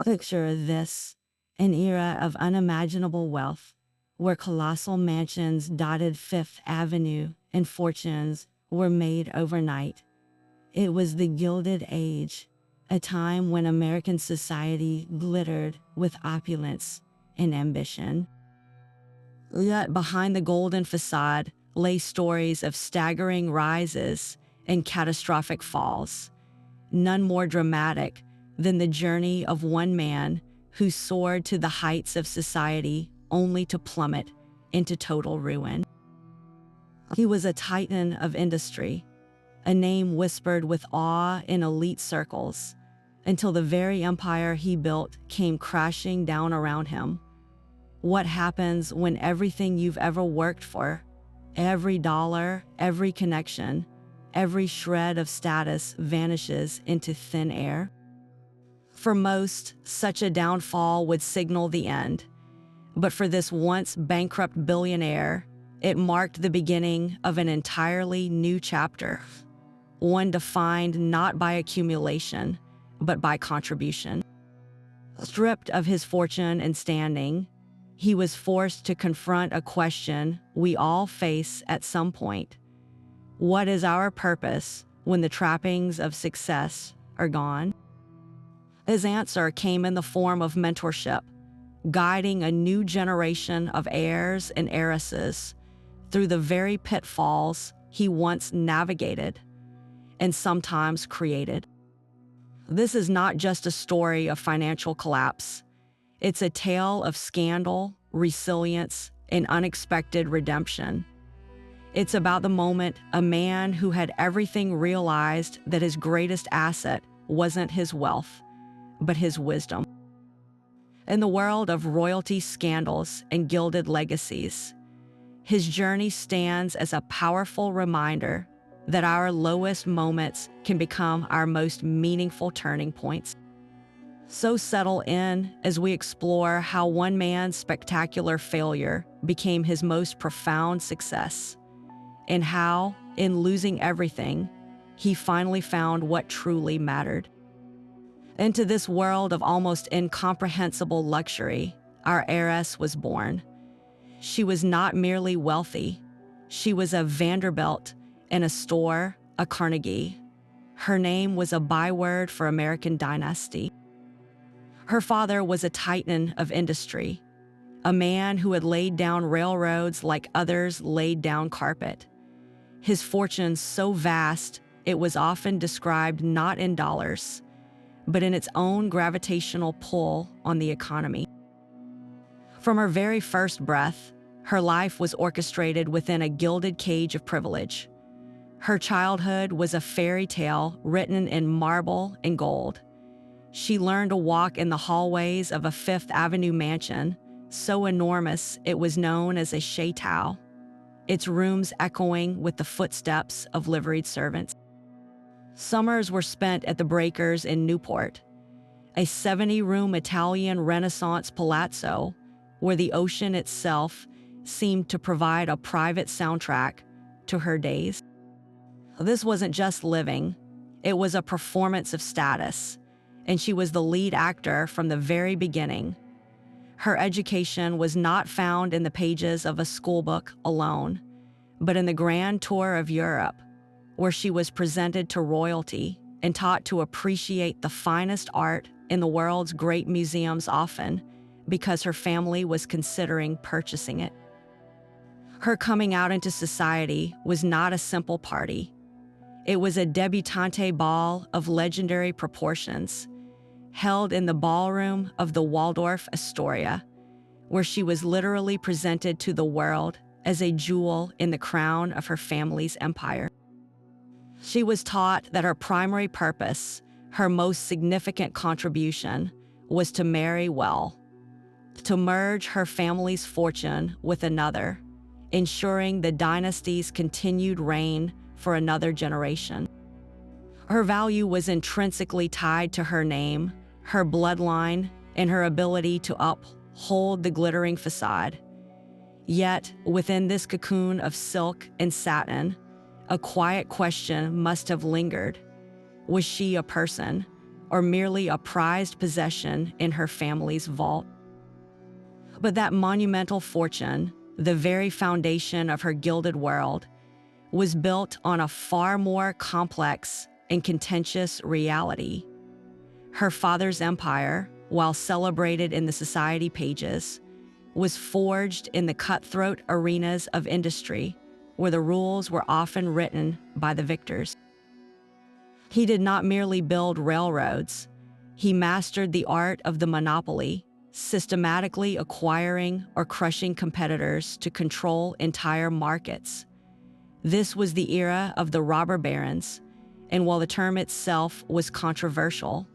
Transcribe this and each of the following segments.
Picture this, an era of unimaginable wealth, where colossal mansions dotted Fifth Avenue and fortunes were made overnight. It was the Gilded Age, a time when American society glittered with opulence and ambition. Yet behind the golden facade lay stories of staggering rises and catastrophic falls, none more dramatic than the journey of one man who soared to the heights of society only to plummet into total ruin. He was a titan of industry, a name whispered with awe in elite circles, until the very empire he built came crashing down around him. What happens when everything you've ever worked for, every dollar, every connection, every shred of status vanishes into thin air? For most, such a downfall would signal the end. But for this once bankrupt billionaire, it marked the beginning of an entirely new chapter, one defined not by accumulation, but by contribution. Stripped of his fortune and standing, he was forced to confront a question we all face at some point. What is our purpose when the trappings of success are gone? His answer came in the form of mentorship, guiding a new generation of heirs and heiresses through the very pitfalls he once navigated and sometimes created. This is not just a story of financial collapse. It's a tale of scandal, resilience, and unexpected redemption. It's about the moment a man who had everything realized that his greatest asset wasn't his wealth, but his wisdom. In the world of royalty scandals and gilded legacies, his journey stands as a powerful reminder that our lowest moments can become our most meaningful turning points. So settle in as we explore how one man's spectacular failure became his most profound success, and how, in losing everything, he finally found what truly mattered. Into this world of almost incomprehensible luxury, our heiress was born. She was not merely wealthy. She was a Vanderbilt, an Astor, a Carnegie. Her name was a byword for American dynasty. Her father was a titan of industry, a man who had laid down railroads like others laid down carpet. His fortune so vast, it was often described not in dollars, but in its own gravitational pull on the economy. From her very first breath, her life was orchestrated within a gilded cage of privilege. Her childhood was a fairy tale written in marble and gold. She learned to walk in the hallways of a Fifth Avenue mansion, so enormous it was known as a chateau, its rooms echoing with the footsteps of liveried servants. Summers were spent at the Breakers in Newport, a 70-room Italian Renaissance palazzo where the ocean itself seemed to provide a private soundtrack to her days. This wasn't just living, it was a performance of status, and she was the lead actor from the very beginning. Her education was not found in the pages of a schoolbook alone, but in the grand tour of Europe, where she was presented to royalty and taught to appreciate the finest art in the world's great museums, often because her family was considering purchasing it. Her coming out into society was not a simple party. It was a debutante ball of legendary proportions, held in the ballroom of the Waldorf Astoria, where she was literally presented to the world as a jewel in the crown of her family's empire. She was taught that her primary purpose, her most significant contribution, was to marry well, to merge her family's fortune with another, ensuring the dynasty's continued reign for another generation. Her value was intrinsically tied to her name, her bloodline, and her ability to uphold the glittering facade. Yet, within this cocoon of silk and satin, a quiet question must have lingered. Was she a person, or merely a prized possession in her family's vault. But that monumental fortune, the very foundation of her gilded world, was built on a far more complex and contentious reality. Her father's empire, while celebrated in the society pages, was forged in the cutthroat arenas of industry, where the rules were often written by the victors. He did not merely build railroads, he mastered the art of the monopoly, systematically acquiring or crushing competitors to control entire markets. This was the era of the robber barons, and while the term itself was controversial,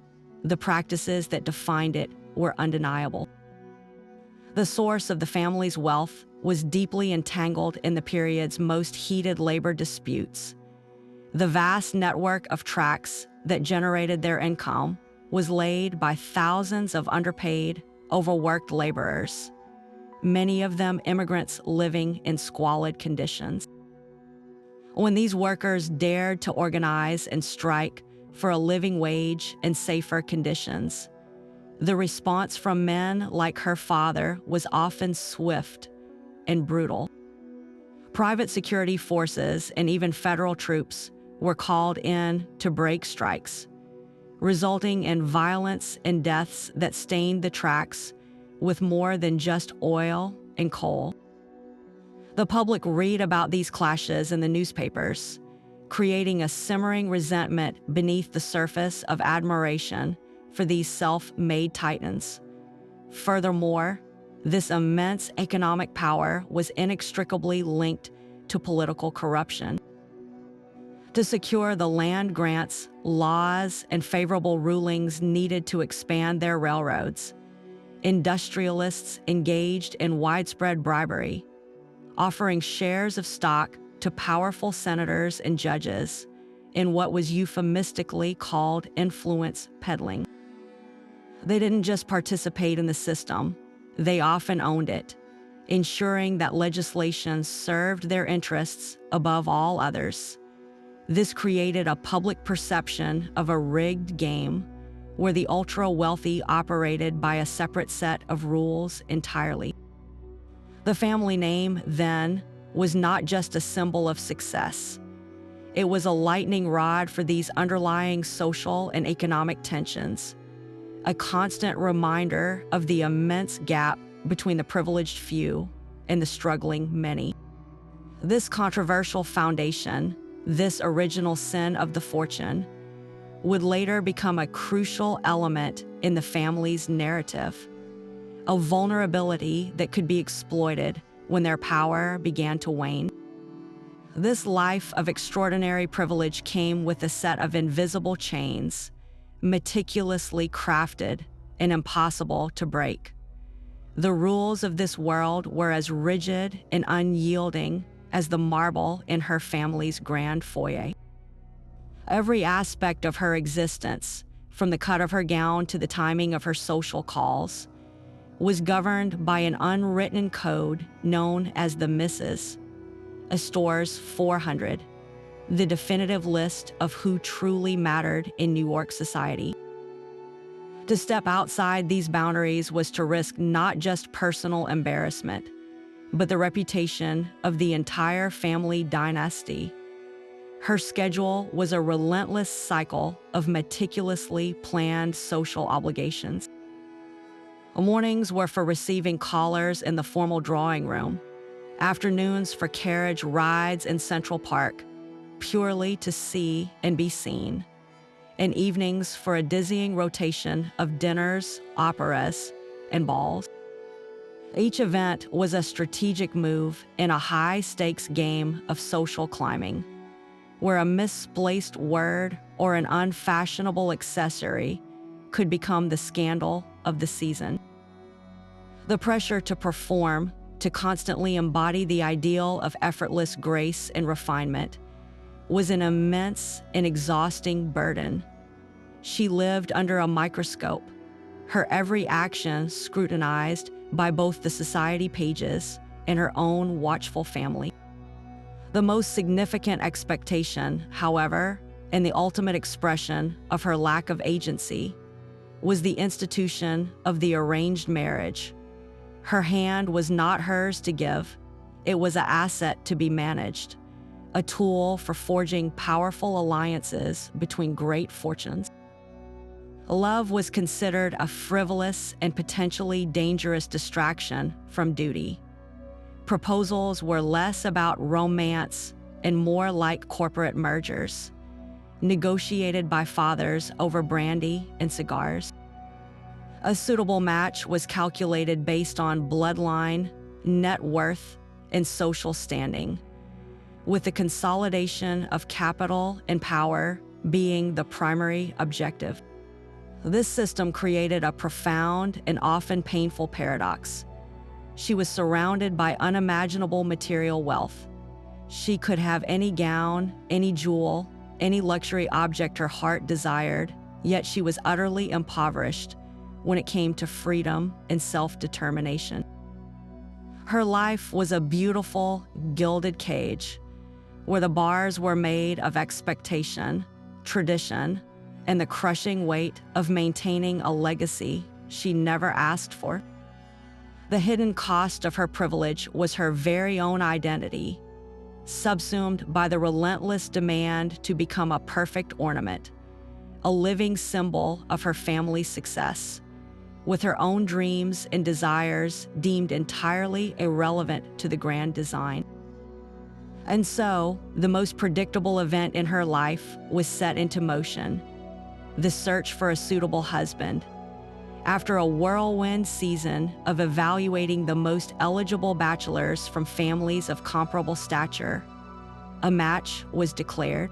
the practices that defined it were undeniable. The source of the family's wealth was deeply entangled in the period's most heated labor disputes. The vast network of tracks that generated their income was laid by thousands of underpaid, overworked laborers, many of them immigrants living in squalid conditions. When these workers dared to organize and strike for a living wage and safer conditions, the response from men like her father was often swift and brutal. Private security forces and even federal troops were called in to break strikes, resulting in violence and deaths that stained the tracks with more than just oil and coal. The public read about these clashes in the newspapers, creating a simmering resentment beneath the surface of admiration for these self-made titans. Furthermore, this immense economic power was inextricably linked to political corruption. To secure the land grants, laws, and favorable rulings needed to expand their railroads, industrialists engaged in widespread bribery, offering shares of stock to powerful senators and judges in what was euphemistically called influence peddling. They didn't just participate in the system, they often owned it, ensuring that legislation served their interests above all others. This created a public perception of a rigged game where the ultra-wealthy operated by a separate set of rules entirely. The family name, then, was not just a symbol of success. It was a lightning rod for these underlying social and economic tensions, a constant reminder of the immense gap between the privileged few and the struggling many. This controversial foundation, this original sin of the fortune, would later become a crucial element in the family's narrative, a vulnerability that could be exploited when their power began to wane. This life of extraordinary privilege came with a set of invisible chains, meticulously crafted and impossible to break. The rules of this world were as rigid and unyielding as the marble in her family's grand foyer. Every aspect of her existence, from the cut of her gown to the timing of her social calls, was governed by an unwritten code known as the Mrs. Astor's 400, the definitive list of who truly mattered in New York society. To step outside these boundaries was to risk not just personal embarrassment, but the reputation of the entire family dynasty. Her schedule was a relentless cycle of meticulously planned social obligations. Mornings were for receiving callers in the formal drawing room, afternoons for carriage rides in Central Park, purely to see and be seen, and evenings for a dizzying rotation of dinners, operas, and balls. Each event was a strategic move in a high-stakes game of social climbing, where a misplaced word or an unfashionable accessory could become the scandal of the season. The pressure to perform, to constantly embody the ideal of effortless grace and refinement, was an immense and exhausting burden. She lived under a microscope, her every action scrutinized by both the society pages and her own watchful family. The most significant expectation, however, and the ultimate expression of her lack of agency, was the institution of the arranged marriage. Her hand was not hers to give, it was an asset to be managed, a tool for forging powerful alliances between great fortunes. Love was considered a frivolous and potentially dangerous distraction from duty. Proposals were less about romance and more like corporate mergers, negotiated by fathers over brandy and cigars. A suitable match was calculated based on bloodline, net worth, and social standing, with the consolidation of capital and power being the primary objective. This system created a profound and often painful paradox. She was surrounded by unimaginable material wealth. She could have any gown, any jewel, any luxury object her heart desired, yet she was utterly impoverished when it came to freedom and self-determination. Her life was a beautiful, gilded cage, where the bars were made of expectation, tradition, and the crushing weight of maintaining a legacy she never asked for. The hidden cost of her privilege was her very own identity, subsumed by the relentless demand to become a perfect ornament, a living symbol of her family's success, with her own dreams and desires deemed entirely irrelevant to the grand design. And so, the most predictable event in her life was set into motion: the search for a suitable husband. After a whirlwind season of evaluating the most eligible bachelors from families of comparable stature, a match was declared.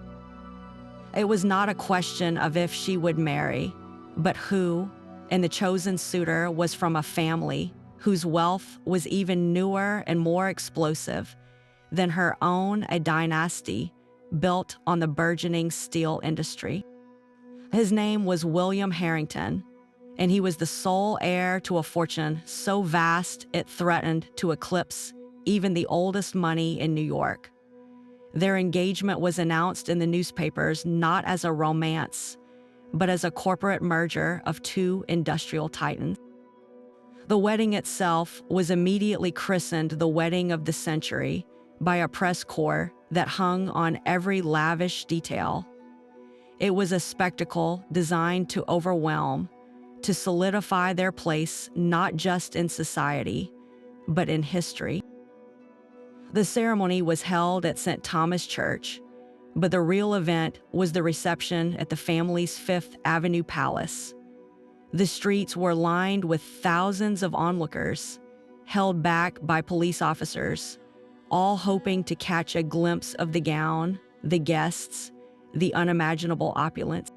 It was not a question of if she would marry, but who, and the chosen suitor was from a family whose wealth was even newer and more explosive than her own, a dynasty built on the burgeoning steel industry. His name was William Harrington, and he was the sole heir to a fortune so vast it threatened to eclipse even the oldest money in New York. Their engagement was announced in the newspapers not as a romance, but as a corporate merger of two industrial titans. The wedding itself was immediately christened the wedding of the century by a press corps that hung on every lavish detail. It was a spectacle designed to overwhelm, to solidify their place not just in society, but in history. The ceremony was held at St. Thomas Church, but the real event was the reception at the family's Fifth Avenue Palace. The streets were lined with thousands of onlookers, held back by police officers, all hoping to catch a glimpse of the gown, the guests, the unimaginable opulence.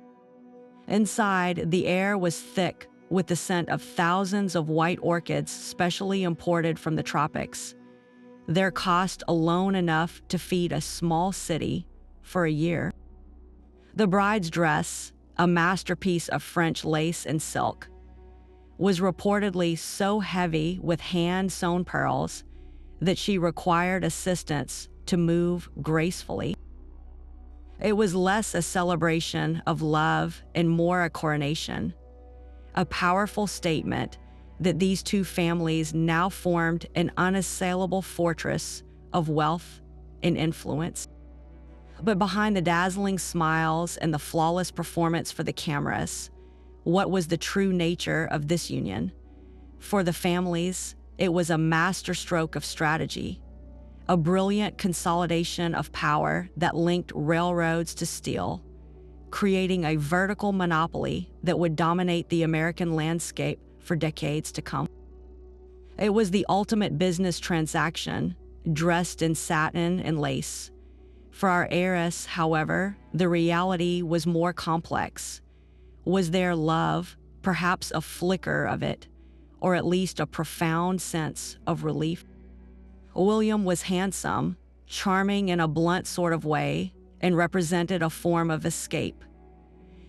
Inside, the air was thick with the scent of thousands of white orchids specially imported from the tropics. Their cost alone enough to feed a small city for a year. The bride's dress, a masterpiece of French lace and silk, was reportedly so heavy with hand-sewn pearls that she required assistance to move gracefully. It was less a celebration of love and more a coronation, a powerful statement that these two families now formed an unassailable fortress of wealth and influence. But behind the dazzling smiles and the flawless performance for the cameras, what was the true nature of this union? For the families, it was a masterstroke of strategy, a brilliant consolidation of power that linked railroads to steel, creating a vertical monopoly that would dominate the American landscape for decades to come. It was the ultimate business transaction, dressed in satin and lace. For our heiress, however, the reality was more complex. Was there love, perhaps a flicker of it, or at least a profound sense of relief? William was handsome, charming in a blunt sort of way, and represented a form of escape.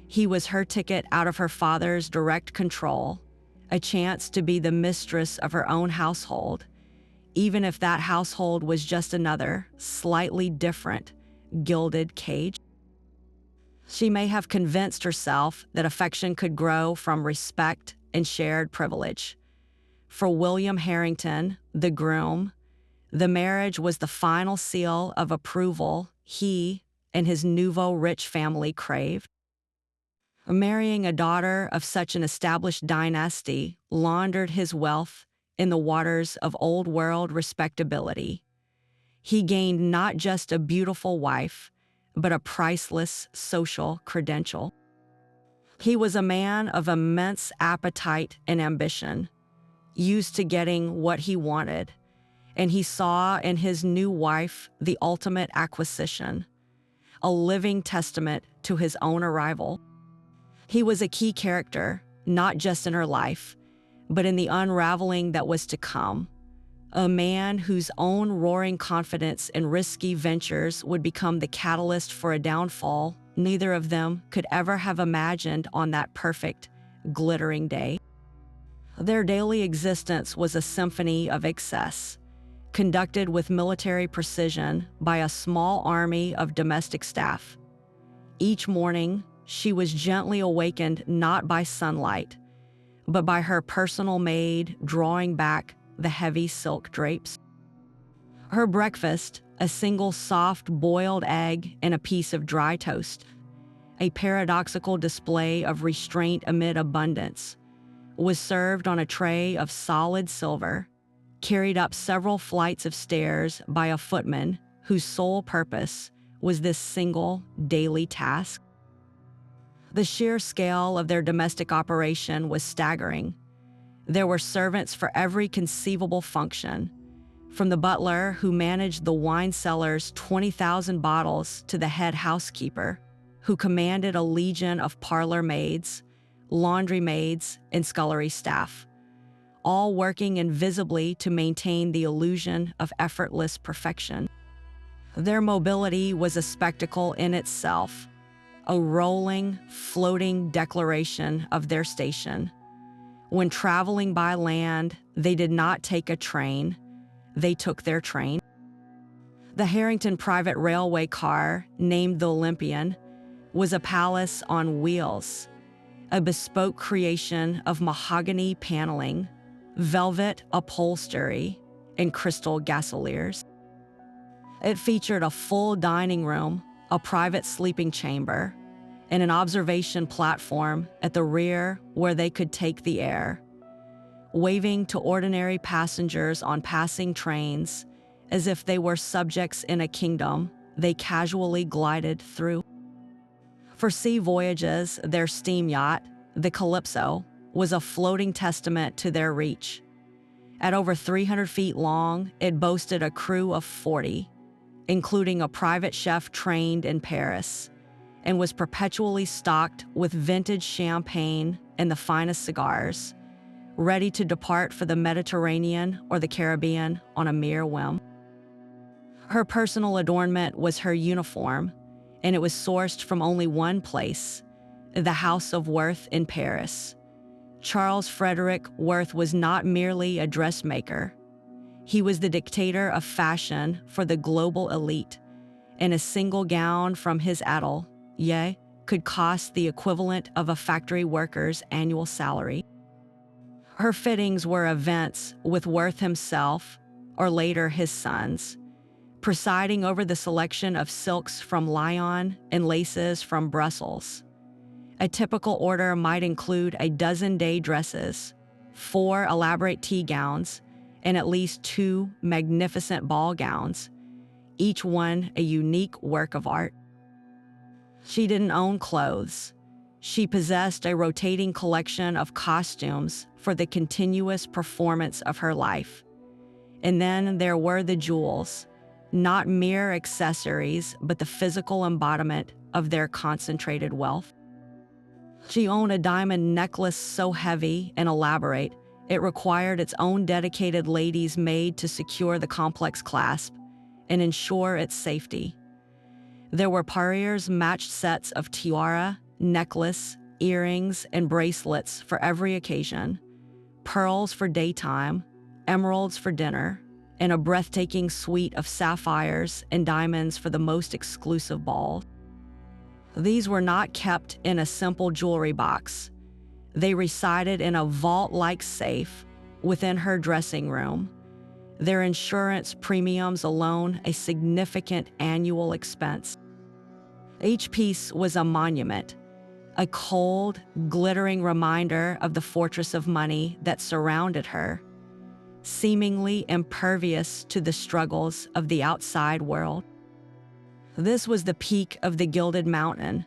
He was her ticket out of her father's direct control, a chance to be the mistress of her own household, even if that household was just another, slightly different, gilded cage. She may have convinced herself that affection could grow from respect and shared privilege. For William Harrington, the groom, the marriage was the final seal of approval he and his nouveau rich family craved. Marrying a daughter of such an established dynasty laundered his wealth in the waters of old world respectability. He gained not just a beautiful wife, but a priceless social credential. He was a man of immense appetite and ambition, used to getting what he wanted, and he saw in his new wife the ultimate acquisition, a living testament to his own arrival. He was a key character, not just in her life, but in the unraveling that was to come. A man whose own roaring confidence and risky ventures would become the catalyst for a downfall neither of them could ever have imagined on that perfect, glittering day. Their daily existence was a symphony of excess, conducted with military precision by a small army of domestic staff. Each morning, she was gently awakened not by sunlight, but by her personal maid drawing back the heavy silk drapes. Her breakfast, a single soft boiled egg and a piece of dry toast, a paradoxical display of restraint amid abundance, was served on a tray of solid silver, carried up several flights of stairs by a footman whose sole purpose was this single daily task. The sheer scale of their domestic operation was staggering. There were servants for every conceivable function, from the butler who managed the wine cellar's 20,000 bottles to the head housekeeper, who commanded a legion of parlor maids, laundry maids, and scullery staff, all working invisibly to maintain the illusion of effortless perfection. Their mobility was a spectacle in itself, a rolling, floating declaration of their station. When traveling by land, they did not take a train, they took their train. The Harrington private railway car, named the Olympian, was a palace on wheels, a bespoke creation of mahogany paneling, velvet upholstery, and crystal gasoliers. It featured a full dining room, a private sleeping chamber, and an observation platform at the rear where they could take the air. Waving to ordinary passengers on passing trains as if they were subjects in a kingdom, they casually glided through. For sea voyages, their steam yacht, the Calypso, was a floating testament to their reach. At over 300 feet long, it boasted a crew of 40, including a private chef trained in Paris, and was perpetually stocked with vintage champagne and the finest cigars, ready to depart for the Mediterranean or the Caribbean on a mere whim. Her personal adornment was her uniform, and it was sourced from only one place, the House of Worth in Paris. Charles Frederick Worth was not merely a dressmaker. He was the dictator of fashion for the global elite, and a single gown from his atelier could cost the equivalent of a factory worker's annual salary. Her fittings were events with Worth himself, or later his sons, presiding over the selection of silks from Lyon and laces from Brussels. A typical order might include a dozen day dresses, 4 elaborate tea gowns, and at least 2 magnificent ball gowns, each one a unique work of art. She didn't own clothes. She possessed a rotating collection of costumes for the continuous performance of her life. And then there were the jewels, not mere accessories, but the physical embodiment of their concentrated wealth. She owned a diamond necklace so heavy and elaborate, it required its own dedicated lady's maid to secure the complex clasp and ensure its safety. There were Parier's matched sets of tiara, necklace, earrings, and bracelets for every occasion, pearls for daytime, emeralds for dinner, and a breathtaking suite of sapphires and diamonds for the most exclusive ball. These were not kept in a simple jewelry box. They resided in a vault-like safe within her dressing room, their insurance premiums alone a significant annual expense. Each piece was a monument, a cold, glittering reminder of the fortress of money that surrounded her, seemingly impervious to the struggles of the outside world. This was the peak of the Gilded Mountain,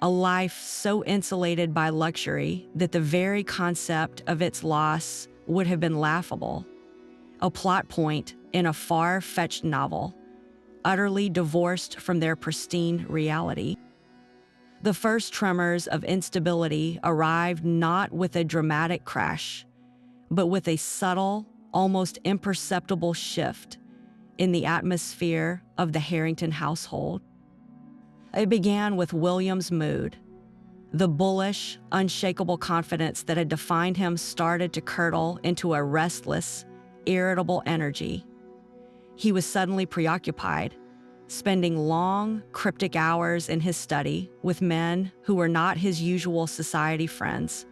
a life so insulated by luxury that the very concept of its loss would have been laughable, a plot point in a far-fetched novel, utterly divorced from their pristine reality. The first tremors of instability arrived not with a dramatic crash, but with a subtle, almost imperceptible shift in the atmosphere of the Harrington household. It began with William's mood. The bullish, unshakable confidence that had defined him started to curdle into a restless, irritable energy. He was suddenly preoccupied, spending long, cryptic hours in his study with men who were not his usual society friends,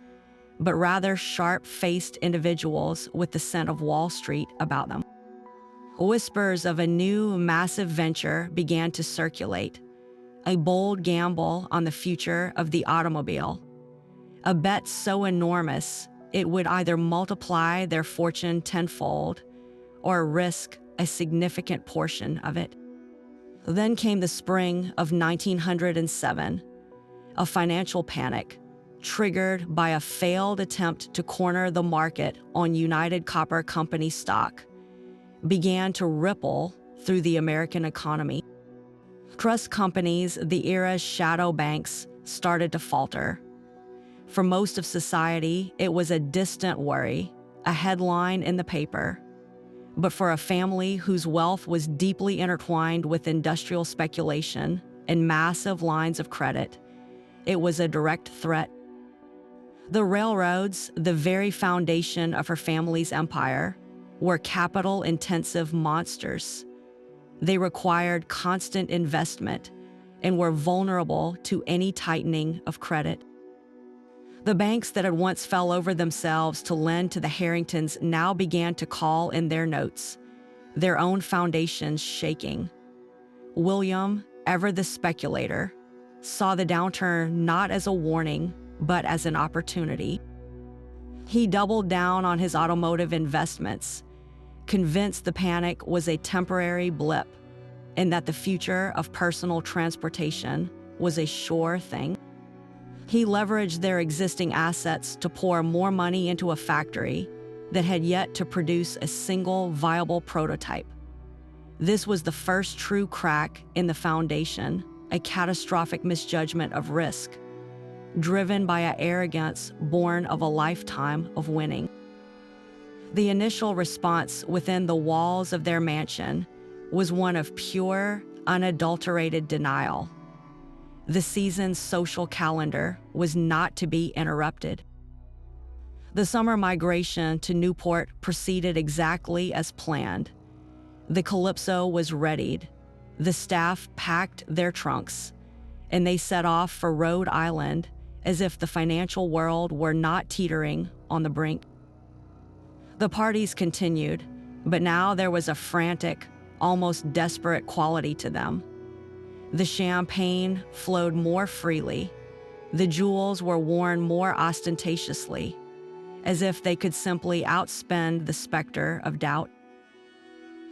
but rather sharp-faced individuals with the scent of Wall Street about them. Whispers of a new, massive venture began to circulate, a bold gamble on the future of the automobile, a bet so enormous it would either multiply their fortune tenfold or risk a significant portion of it. Then came the spring of 1907, a financial panic triggered by a failed attempt to corner the market on United Copper Company stock began to ripple through the American economy. Trust companies, the era's shadow banks, started to falter. For most of society, it was a distant worry, a headline in the paper. But for a family whose wealth was deeply intertwined with industrial speculation and massive lines of credit, it was a direct threat. The railroads, the very foundation of her family's empire, were capital-intensive monsters. They required constant investment and were vulnerable to any tightening of credit. The banks that had once fell over themselves to lend to the Harringtons now began to call in their notes, their own foundations shaking. William, ever the speculator, saw the downturn not as a warning, but as an opportunity. He doubled down on his automotive investments, convinced the panic was a temporary blip and that the future of personal transportation was a sure thing. He leveraged their existing assets to pour more money into a factory that had yet to produce a single viable prototype. This was the first true crack in the foundation, a catastrophic misjudgment of risk, driven by an arrogance born of a lifetime of winning. The initial response within the walls of their mansion was one of pure, unadulterated denial. The season's social calendar was not to be interrupted. The summer migration to Newport proceeded exactly as planned. The Calypso was readied. The staff packed their trunks, and they set off for Rhode Island as if the financial world were not teetering on the brink. The parties continued, but now there was a frantic, almost desperate quality to them. The champagne flowed more freely. The jewels were worn more ostentatiously, as if they could simply outspend the specter of doubt.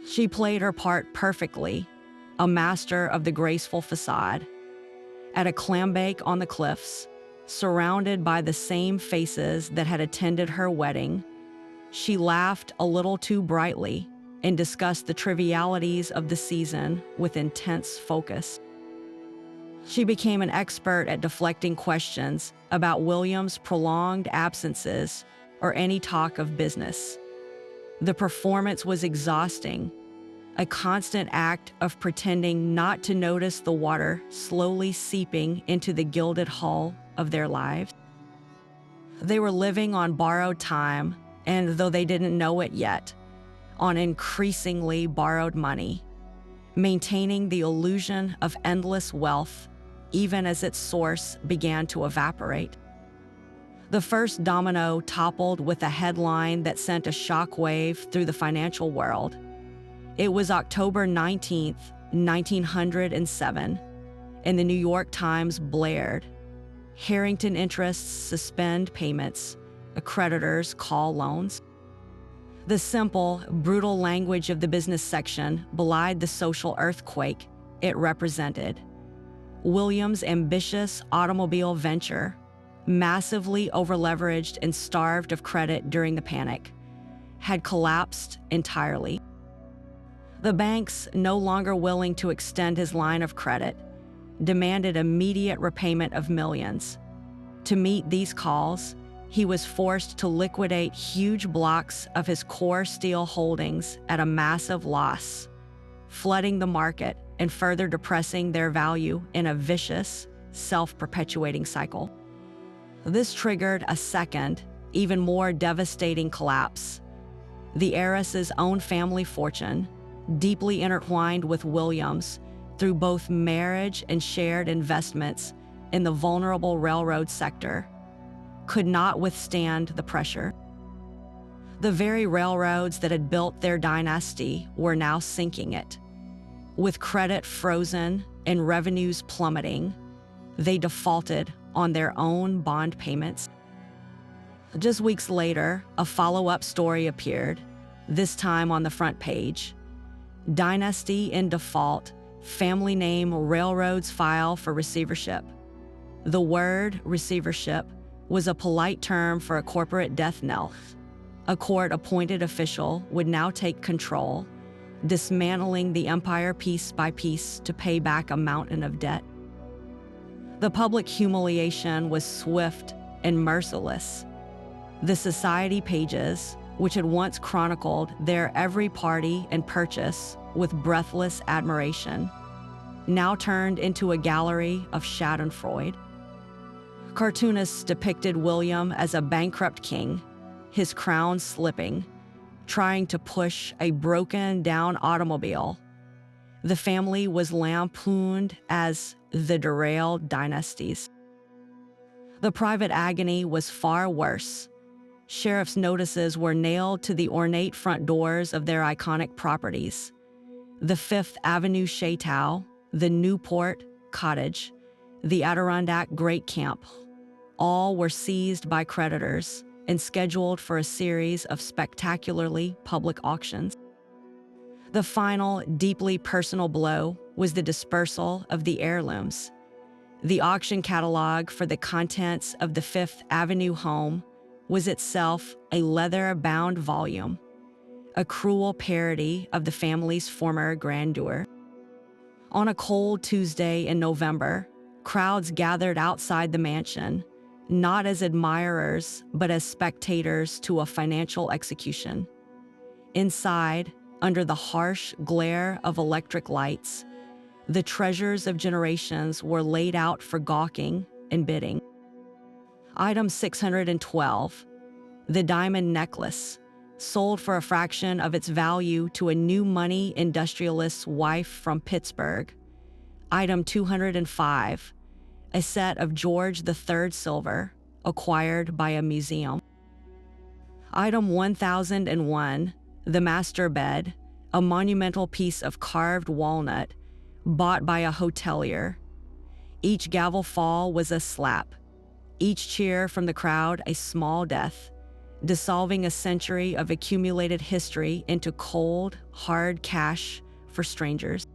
She played her part perfectly, a master of the graceful facade. At a clambake on the cliffs, surrounded by the same faces that had attended her wedding, she laughed a little too brightly and discussed the trivialities of the season with intense focus. She became an expert at deflecting questions about William's prolonged absences or any talk of business. The performance was exhausting, a constant act of pretending not to notice the water slowly seeping into the gilded hull of their lives. They were living on borrowed time, and though they didn't know it yet, on increasingly borrowed money, maintaining the illusion of endless wealth even as its source began to evaporate. The first domino toppled with a headline that sent a shockwave through the financial world. It was October 19th, 1907, and the New York Times blared, "Harrington interests suspend payments, creditors call loans." The simple, brutal language of the business section belied the social earthquake it represented. Williams' ambitious automobile venture, massively overleveraged and starved of credit during the panic, had collapsed entirely. The banks, no longer willing to extend his line of credit, demanded immediate repayment of millions. To meet these calls, he was forced to liquidate huge blocks of his core steel holdings at a massive loss, flooding the market and further depressing their value in a vicious, self-perpetuating cycle. This triggered a second, even more devastating collapse. The heiress's own family fortune, deeply intertwined with Williams through both marriage and shared investments in the vulnerable railroad sector, could not withstand the pressure. The very railroads that had built their dynasty were now sinking it. With credit frozen and revenues plummeting, they defaulted on their own bond payments. Just weeks later, a follow-up story appeared, this time on the front page. "Dynasty in default, family name railroads file for receivership." The word receivership was a polite term for a corporate death knell. A court-appointed official would now take control, dismantling the empire piece by piece to pay back a mountain of debt. The public humiliation was swift and merciless. The society pages, which had once chronicled their every party and purchase with breathless admiration, now turned into a gallery of schadenfreude. Cartoonists depicted William as a bankrupt king, his crown slipping, trying to push a broken-down automobile. The family was lampooned as the derailed dynasties. The private agony was far worse. Sheriff's notices were nailed to the ornate front doors of their iconic properties. The Fifth Avenue Chateau, the Newport Cottage, the Adirondack Great Camp, all were seized by creditors and scheduled for a series of spectacularly public auctions. The final, deeply personal blow was the dispersal of the heirlooms. The auction catalog for the contents of the Fifth Avenue home was itself a leather-bound volume, a cruel parody of the family's former grandeur. On a cold Tuesday in November, crowds gathered outside the mansion, not as admirers, but as spectators to a financial execution. Inside, under the harsh glare of electric lights, the treasures of generations were laid out for gawking and bidding. Item 612, the diamond necklace, sold for a fraction of its value to a new money industrialist's wife from Pittsburgh. Item 205, a set of George III silver, acquired by a museum. Item 1001, the master bed, a monumental piece of carved walnut, bought by a hotelier. Each gavel fall was a slap, each cheer from the crowd a small death, dissolving a century of accumulated history into cold, hard cash for strangers.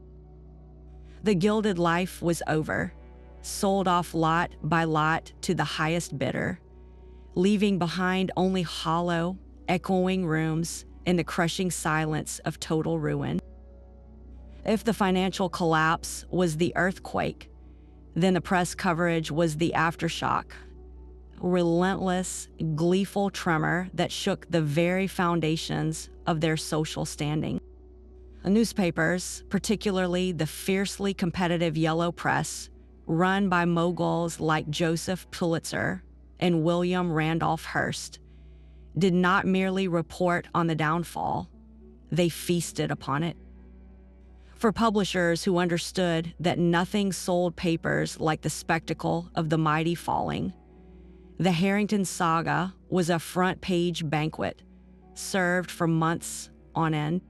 The gilded life was over, sold off lot by lot to the highest bidder, leaving behind only hollow, echoing rooms in the crushing silence of total ruin. If the financial collapse was the earthquake, then the press coverage was the aftershock, relentless, gleeful tremor that shook the very foundations of their social standing. Newspapers, particularly the fiercely competitive yellow press, run by moguls like Joseph Pulitzer and William Randolph Hearst, did not merely report on the downfall, they feasted upon it. For publishers who understood that nothing sold papers like the spectacle of the mighty falling, the Harrington saga was a front-page banquet, served for months on end.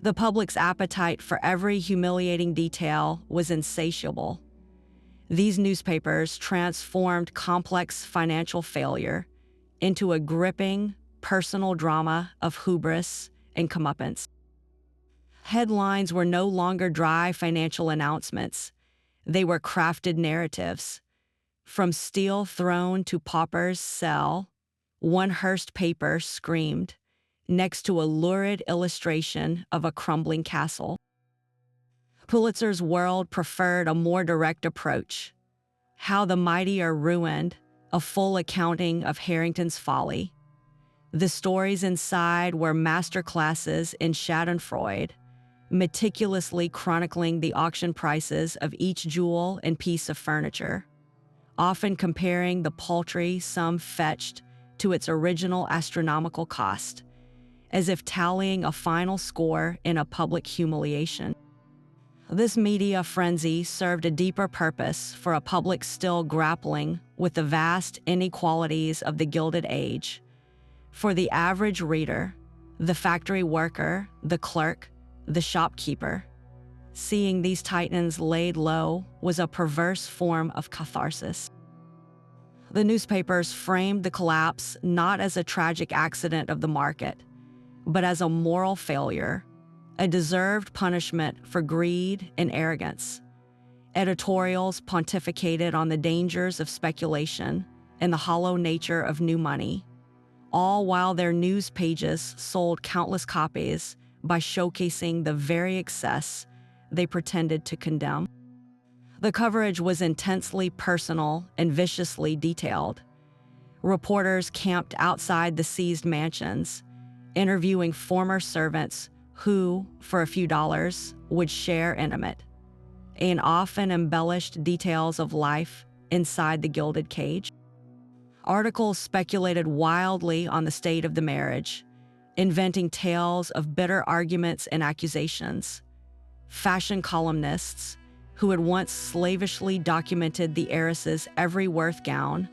The public's appetite for every humiliating detail was insatiable. These newspapers transformed complex financial failure into a gripping, personal drama of hubris and comeuppance. Headlines were no longer dry financial announcements. They were crafted narratives. From steel throne to pauper's cell, one Hearst paper screamed, next to a lurid illustration of a crumbling castle. Pulitzer's World preferred a more direct approach. How the Mighty Are Ruined, a full accounting of Harrington's folly. The stories inside were masterclasses in schadenfreude, meticulously chronicling the auction prices of each jewel and piece of furniture, often comparing the paltry sum fetched to its original astronomical cost, as if tallying a final score in a public humiliation. This media frenzy served a deeper purpose for a public still grappling with the vast inequalities of the Gilded Age. For the average reader, the factory worker, the clerk, the shopkeeper, seeing these titans laid low was a perverse form of catharsis. The newspapers framed the collapse not as a tragic accident of the market, but as a moral failure, a deserved punishment for greed and arrogance. Editorials pontificated on the dangers of speculation and the hollow nature of new money, all while their news pages sold countless copies by showcasing the very excess they pretended to condemn. The coverage was intensely personal and viciously detailed. Reporters camped outside the seized mansions, interviewing former servants who, for a few dollars, would share intimate and often embellished details of life inside the gilded cage. Articles speculated wildly on the state of the marriage, inventing tales of bitter arguments and accusations. Fashion columnists, who had once slavishly documented the heiress's every worth gown,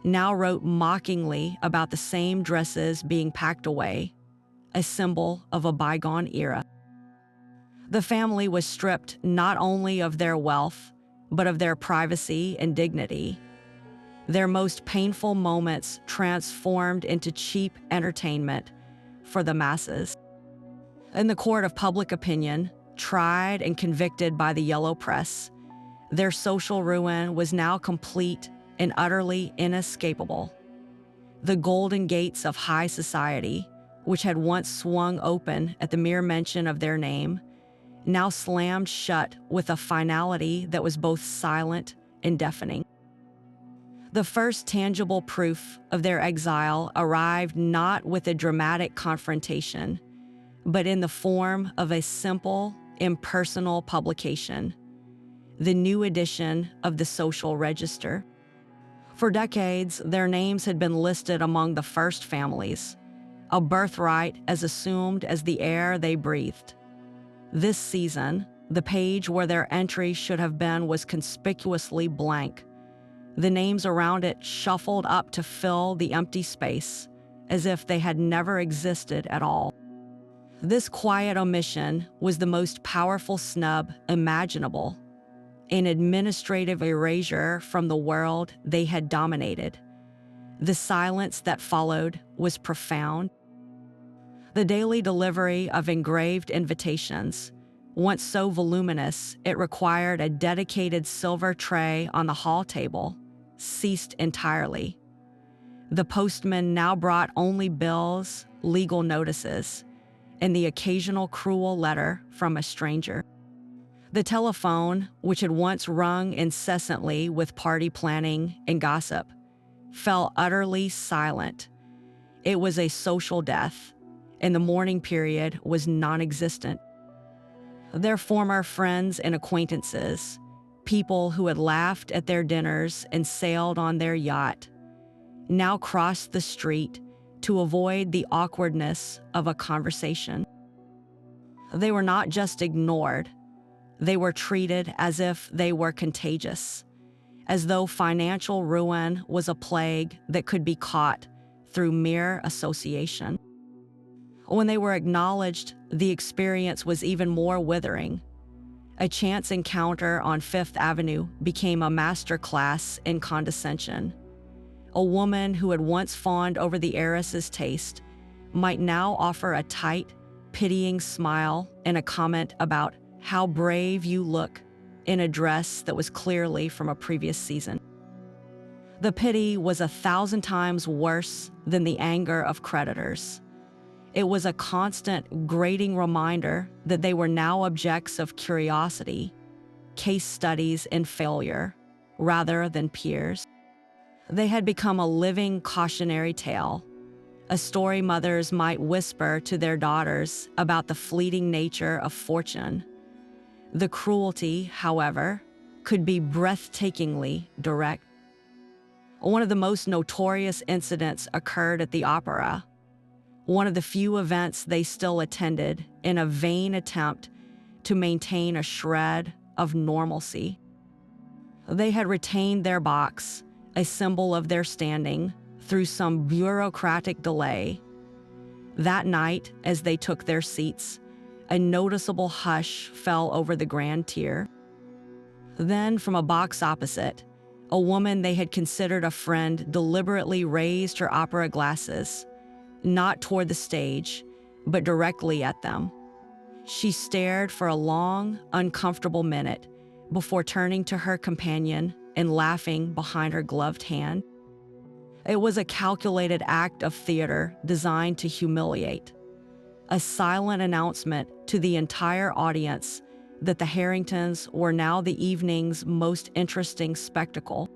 now wrote mockingly about the same dresses being packed away, a symbol of a bygone era. The family was stripped not only of their wealth, but of their privacy and dignity. Their most painful moments transformed into cheap entertainment for the masses. In the court of public opinion, tried and convicted by the yellow press, their social ruin was now complete and utterly inescapable. The golden gates of high society, which had once swung open at the mere mention of their name, now slammed shut with a finality that was both silent and deafening. The first tangible proof of their exile arrived not with a dramatic confrontation, but in the form of a simple, impersonal publication, the new edition of the Social Register. For decades, their names had been listed among the first families, a birthright as assumed as the air they breathed. This season, the page where their entry should have been was conspicuously blank. The names around it shuffled up to fill the empty space, as if they had never existed at all. This quiet omission was the most powerful snub imaginable, an administrative erasure from the world they had dominated. The silence that followed was profound. The daily delivery of engraved invitations, once so voluminous it required a dedicated silver tray on the hall table, ceased entirely. The postman now brought only bills, legal notices, and the occasional cruel letter from a stranger. The telephone, which had once rung incessantly with party planning and gossip, fell utterly silent. It was a social death, and the mourning period was non-existent. Their former friends and acquaintances, people who had laughed at their dinners and sailed on their yacht, now crossed the street to avoid the awkwardness of a conversation. They were not just ignored, they were treated as if they were contagious, as though financial ruin was a plague that could be caught through mere association. When they were acknowledged, the experience was even more withering. A chance encounter on Fifth Avenue became a masterclass in condescension. A woman who had once fawned over the heiress's taste might now offer a tight, pitying smile and a comment about how brave you look in a dress that was clearly from a previous season. The pity was 1,000 times worse than the anger of creditors. It was a constant, grating reminder that they were now objects of curiosity, case studies in failure, rather than peers. They had become a living cautionary tale, a story mothers might whisper to their daughters about the fleeting nature of fortune. The cruelty, however, could be breathtakingly direct. One of the most notorious incidents occurred at the opera, one of the few events they still attended in a vain attempt to maintain a shred of normalcy. They had retained their box, a symbol of their standing, through some bureaucratic delay. That night, as they took their seats, a noticeable hush fell over the grand tier. Then, from a box opposite, a woman they had considered a friend deliberately raised her opera glasses, not toward the stage, but directly at them. She stared for a long, uncomfortable minute before turning to her companion and laughing behind her gloved hand. It was a calculated act of theater designed to humiliate, a silent announcement to the entire audience that the Harringtons were now the evening's most interesting spectacle.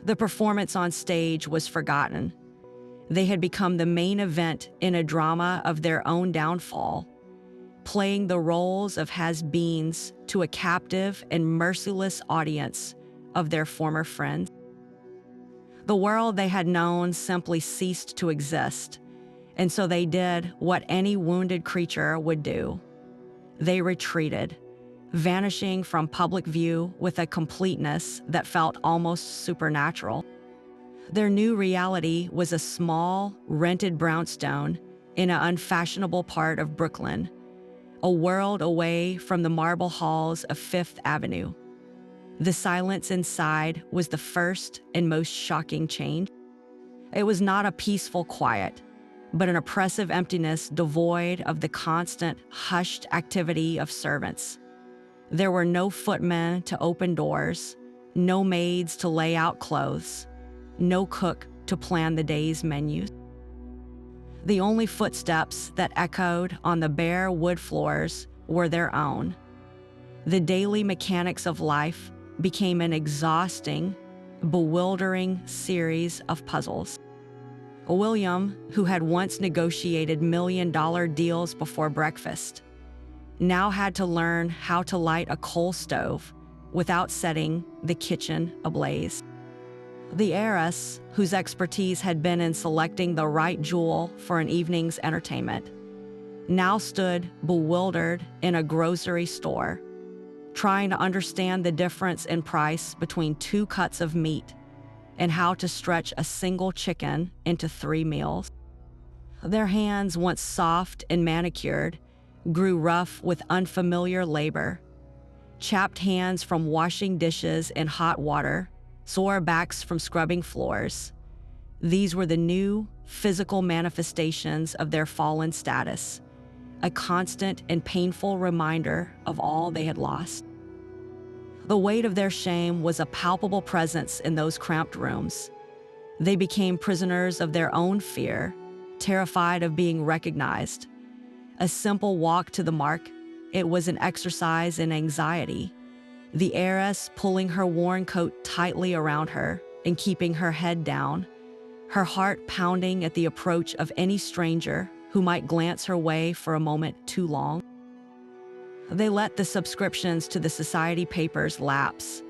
The performance on stage was forgotten. They had become the main event in a drama of their own downfall, playing the roles of has-beens to a captive and merciless audience of their former friends. The world they had known simply ceased to exist, and so they did what any wounded creature would do. They retreated, vanishing from public view with a completeness that felt almost supernatural. Their new reality was a small, rented brownstone in an unfashionable part of Brooklyn, a world away from the marble halls of Fifth Avenue. The silence inside was the first and most shocking change. It was not a peaceful quiet, but an oppressive emptiness devoid of the constant, hushed activity of servants. There were no footmen to open doors, no maids to lay out clothes, no cook to plan the day's menus. The only footsteps that echoed on the bare wood floors were their own. The daily mechanics of life became an exhausting, bewildering series of puzzles. William, who had once negotiated million-dollar deals before breakfast, now had to learn how to light a coal stove without setting the kitchen ablaze. The heiress, whose expertise had been in selecting the right jewel for an evening's entertainment, now stood bewildered in a grocery store, trying to understand the difference in price between 2 cuts of meat and how to stretch a single chicken into 3 meals. Their hands, once soft and manicured, grew rough with unfamiliar labor. Chapped hands from washing dishes in hot water, sore backs from scrubbing floors. These were the new, physical manifestations of their fallen status, a constant and painful reminder of all they had lost. The weight of their shame was a palpable presence in those cramped rooms. They became prisoners of their own fear, terrified of being recognized. A simple walk to the mark, it was an exercise in anxiety. The heiress pulling her worn coat tightly around her and keeping her head down, her heart pounding at the approach of any stranger who might glance her way for a moment too long. They let the subscriptions to the society papers lapse,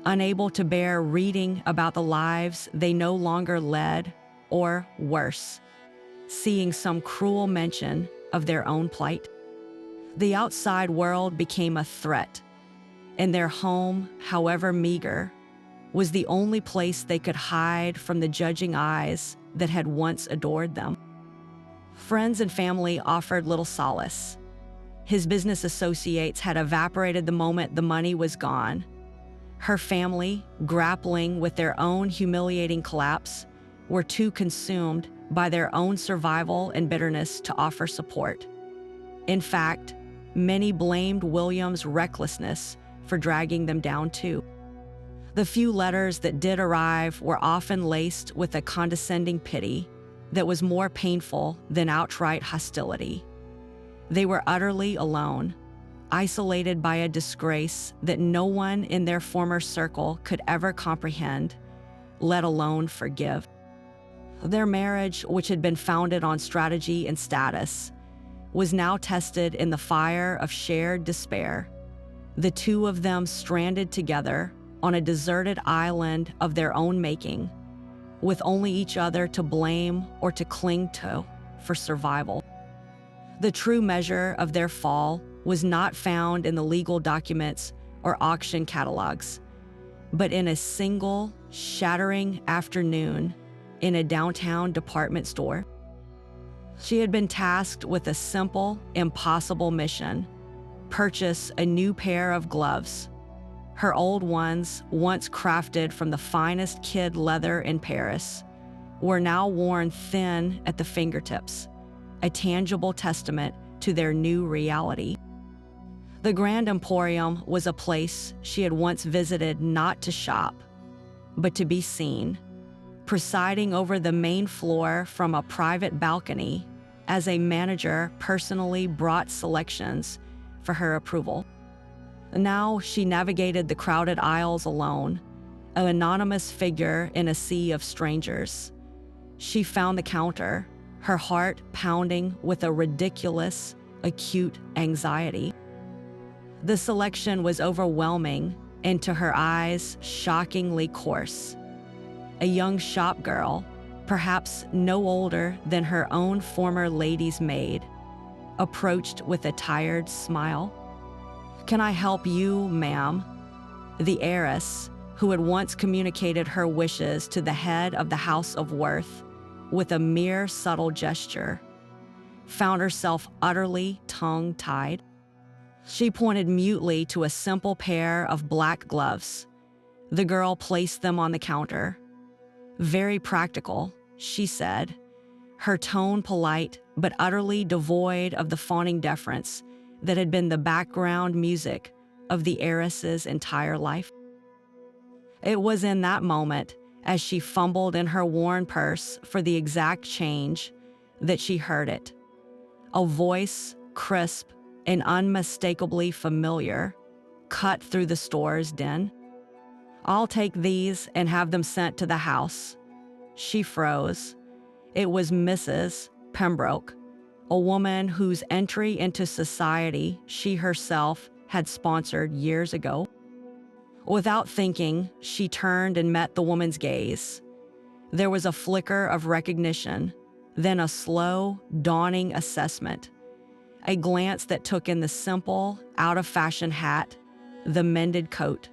unable to bear reading about the lives they no longer led, or worse, seeing some cruel mention of their own plight. The outside world became a threat, and their home, however meager, was the only place they could hide from the judging eyes that had once adored them. Friends and family offered little solace. His business associates had evaporated the moment the money was gone. Her family, grappling with their own humiliating collapse, were too consumed by their own survival and bitterness to offer support. In fact, many blamed William's recklessness for dragging them down too. The few letters that did arrive were often laced with a condescending pity that was more painful than outright hostility. They were utterly alone, isolated by a disgrace that no one in their former circle could ever comprehend, let alone forgive. Their marriage, which had been founded on strategy and status, was now tested in the fire of shared despair. The two of them stranded together on a deserted island of their own making, with only each other to blame or to cling to for survival. The true measure of their fall was not found in the legal documents or auction catalogs, but in a single, shattering afternoon in a downtown department store. She had been tasked with a simple, impossible mission: purchase a new pair of gloves. Her old ones, once crafted from the finest kid leather in Paris, were now worn thin at the fingertips, a tangible testament to their new reality. The Grand Emporium was a place she had once visited not to shop, but to be seen, presiding over the main floor from a private balcony as a manager personally brought selections for her approval. Now she navigated the crowded aisles alone, an anonymous figure in a sea of strangers. She found the counter, her heart pounding with a ridiculous, acute anxiety. The selection was overwhelming and, to her eyes, shockingly coarse. A young shop girl, perhaps no older than her own former lady's maid, approached with a tired smile. "Can I help you, ma'am?" The heiress, who had once communicated her wishes to the head of the House of Worth with a mere subtle gesture, found herself utterly tongue-tied. She pointed mutely to a simple pair of black gloves. The girl placed them on the counter. "Very practical," she said, her tone polite but utterly devoid of the fawning deference that had been the background music of the heiress's entire life. It was in that moment, as she fumbled in her worn purse for the exact change, that she heard it. A voice, crisp and unmistakably familiar, cut through the store's din. "I'll take these and have them sent to the house." She froze. It was Mrs. Pembroke, a woman whose entry into society she herself had sponsored years ago. Without thinking, she turned and met the woman's gaze. There was a flicker of recognition, then a slow, dawning assessment, a glance that took in the simple, out-of-fashion hat, the mended coat,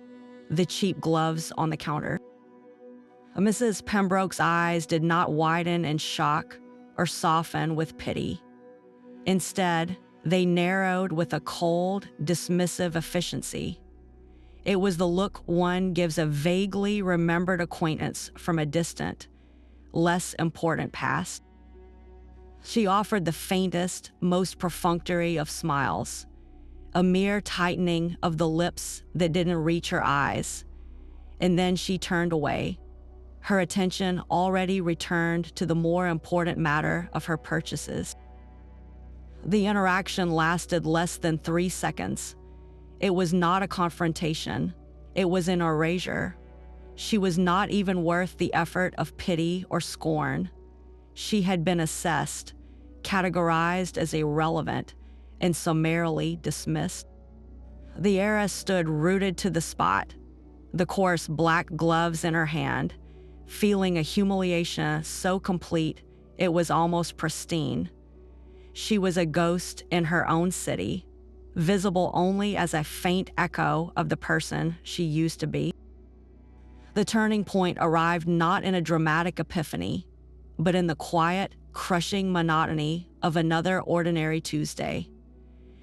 the cheap gloves on the counter. Mrs. Pembroke's eyes did not widen in shock or soften with pity. Instead, they narrowed with a cold, dismissive efficiency. It was the look one gives a vaguely remembered acquaintance from a distant, less important past. She offered the faintest, most perfunctory of smiles, a mere tightening of the lips that didn't reach her eyes, and then she turned away, her attention already returned to the more important matter of her purchases. The interaction lasted less than 3 seconds. It was not a confrontation. It was an erasure. She was not even worth the effort of pity or scorn. She had been assessed, categorized as irrelevant, and summarily dismissed. The heiress stood rooted to the spot, the coarse black gloves in her hand, feeling a humiliation so complete it was almost pristine. She was a ghost in her own city, visible only as a faint echo of the person she used to be. The turning point arrived not in a dramatic epiphany, but in the quiet, crushing monotony of another ordinary Tuesday.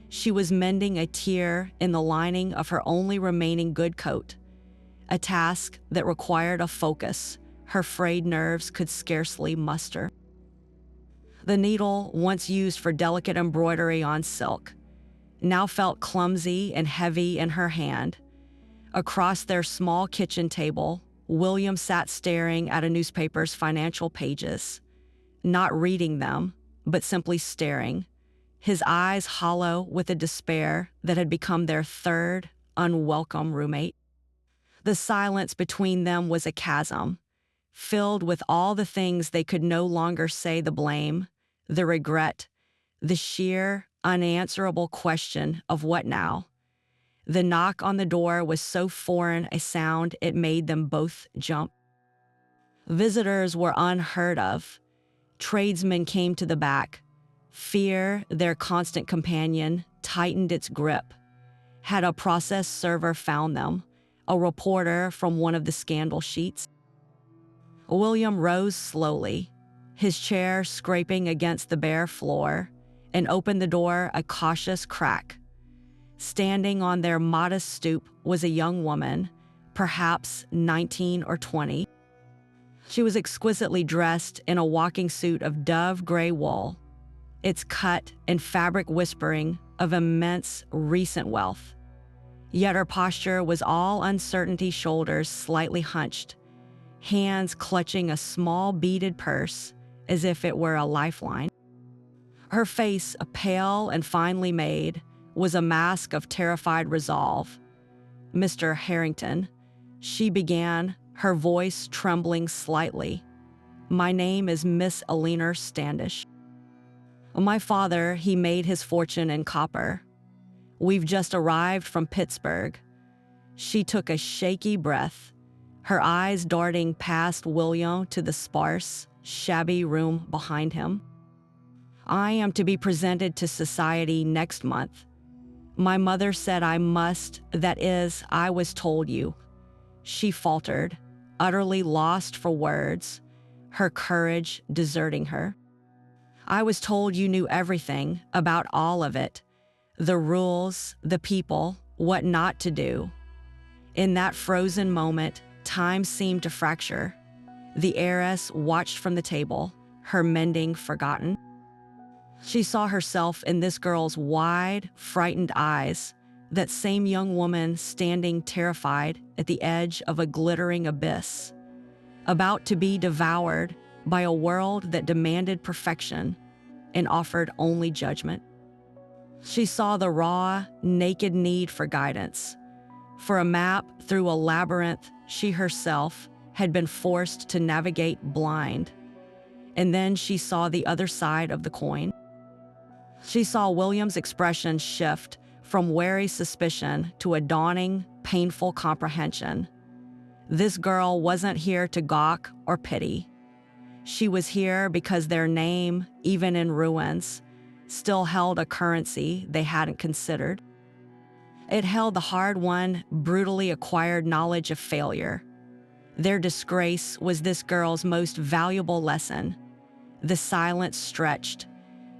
She was mending a tear in the lining of her only remaining good coat, a task that required a focus her frayed nerves could scarcely muster. The needle, once used for delicate embroidery on silk, now felt clumsy and heavy in her hand. Across their small kitchen table, William sat staring at a newspaper's financial pages, not reading them, but simply staring, his eyes hollow with a despair that had become their third, unwelcome roommate. The silence between them was a chasm, filled with all the things they could no longer say: the blame, the regret, the sheer, unanswerable question of what now. The knock on the door was so foreign a sound it made them both jump. Visitors were unheard of. Tradesmen came to the back. Fear, their constant companion, tightened its grip. Had a process server found them, a reporter from one of the scandal sheets? William rose slowly, his chair scraping against the bare floor, and opened the door a cautious crack. Standing on their modest stoop was a young woman, perhaps 19 or 20. She was exquisitely dressed in a walking suit of dove gray wool, its cut and fabric whispering of immense recent wealth. Yet her posture was all uncertainty, shoulders slightly hunched, hands clutching a small beaded purse as if it were a lifeline. Her face, pale and finely made, was a mask of terrified resolve. "Mr. Harrington," she began, her voice trembling slightly. "My name is Miss Eleanor Standish. My father, he made his fortune in copper. We've just arrived from Pittsburgh." She took a shaky breath, her eyes darting past William to the sparse, shabby room behind him. "I am to be presented to society next month. My mother said I must, that is, I was told you." She faltered, utterly lost for words, her courage deserting her. "I was told you knew everything about all of it, the rules, the people, what not to do." In that frozen moment, time seemed to fracture. The heiress watched from the table, her mending forgotten. She saw herself in this girl's wide, frightened eyes, that same young woman standing terrified at the edge of a glittering abyss, about to be devoured by a world that demanded perfection and offered only judgment. She saw the raw, naked need for guidance, for a map through a labyrinth she herself had been forced to navigate blind. And then she saw the other side of the coin. She saw William's expression shift from wary suspicion to a dawning, painful comprehension. This girl wasn't here to gawk or pity. She was here because their name, even in ruins, still held a currency they hadn't considered. It held the hard-won, brutally acquired knowledge of failure. Their disgrace was this girl's most valuable lesson. The silence stretched.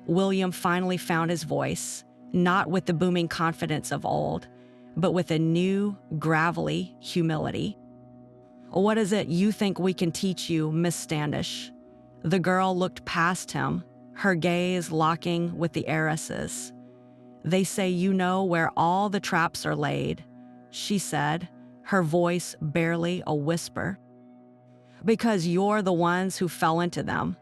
William finally found his voice, not with the booming confidence of old, but with a new, gravelly humility. "What is it you think we can teach you, Miss Standish?" The girl looked past him, her gaze locking with the heiress's. "They say you know where all the traps are laid," she said, her voice barely a whisper. "Because you're the ones who fell into them."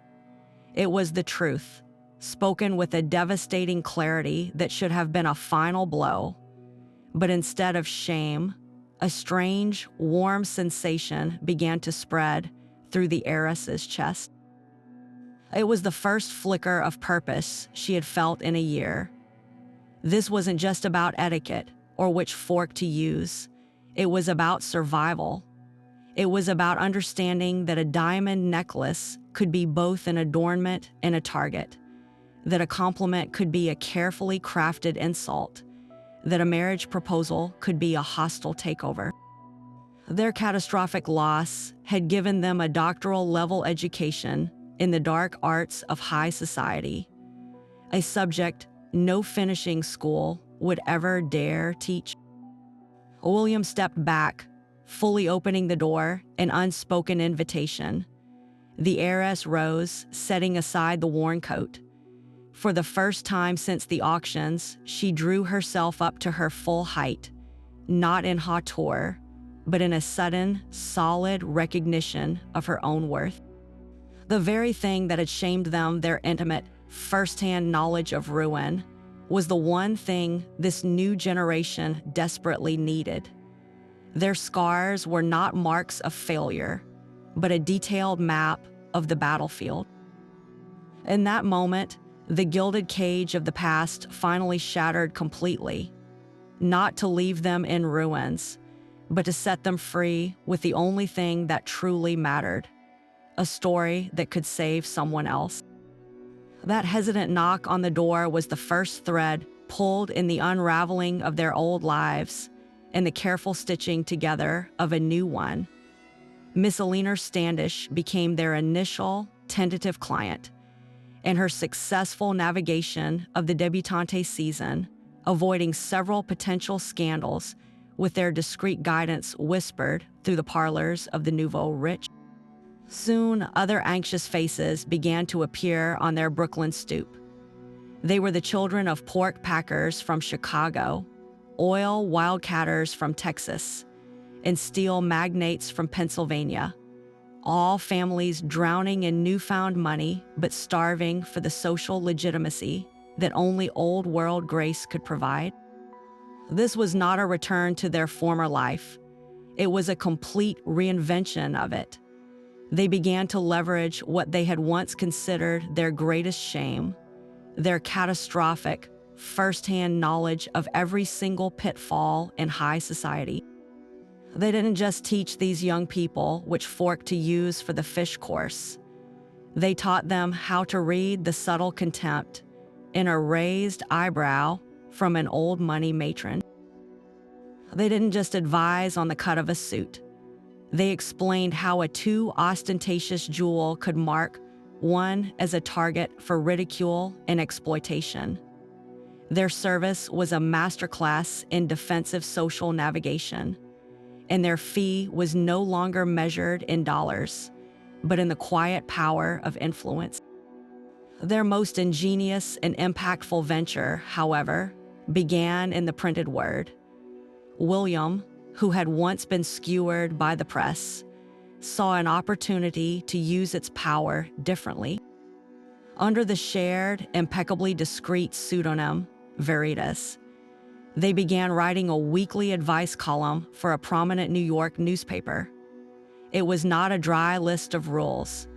It was the truth, spoken with a devastating clarity that should have been a final blow. But instead of shame, a strange, warm sensation began to spread through the heiress's chest. It was the first flicker of purpose she had felt in a year. This wasn't just about etiquette or which fork to use. It was about survival. It was about understanding that a diamond necklace could be both an adornment and a target, that a compliment could be a carefully crafted insult, that a marriage proposal could be a hostile takeover. Their catastrophic loss had given them a doctoral-level education in the dark arts of high society, a subject no finishing school would ever dare teach. William stepped back, fully opening the door, an unspoken invitation. The heiress rose, setting aside the worn coat. For the first time since the auctions, she drew herself up to her full height, not in hauteur, but in a sudden, solid recognition of her own worth. The very thing that had shamed them, their intimate, first-hand knowledge of ruin, was the one thing this new generation desperately needed. Their scars were not marks of failure, but a detailed map of the battlefield. In that moment, the gilded cage of the past finally shattered completely, not to leave them in ruins, but to set them free with the only thing that truly mattered, a story that could save someone else. That hesitant knock on the door was the first thread pulled in the unraveling of their old lives and the careful stitching together of a new one. Miss Eleanor Standish became their initial tentative client, and her successful navigation of the debutante season, avoiding several potential scandals with their discreet guidance whispered through the parlors of the nouveau rich. Soon, other anxious faces began to appear on their Brooklyn stoop. They were the children of pork packers from Chicago, oil wildcatters from Texas, and steel magnates from Pennsylvania, all families drowning in newfound money but starving for the social legitimacy that only old world grace could provide. This was not a return to their former life. It was a complete reinvention of it. They began to leverage what they had once considered their greatest shame, their catastrophic, first-hand knowledge of every single pitfall in high society. They didn't just teach these young people which fork to use for the fish course. They taught them how to read the subtle contempt in a raised eyebrow from an old money matron. They didn't just advise on the cut of a suit. They explained how a too ostentatious jewel could mark one as a target for ridicule and exploitation. Their service was a masterclass in defensive social navigation, and their fee was no longer measured in dollars, but in the quiet power of influence. Their most ingenious and impactful venture, however, began in the printed word. William, who had once been skewered by the press, saw an opportunity to use its power differently. Under the shared, impeccably discreet pseudonym, Veritas, they began writing a weekly advice column for a prominent New York newspaper. It was not a dry list of rules.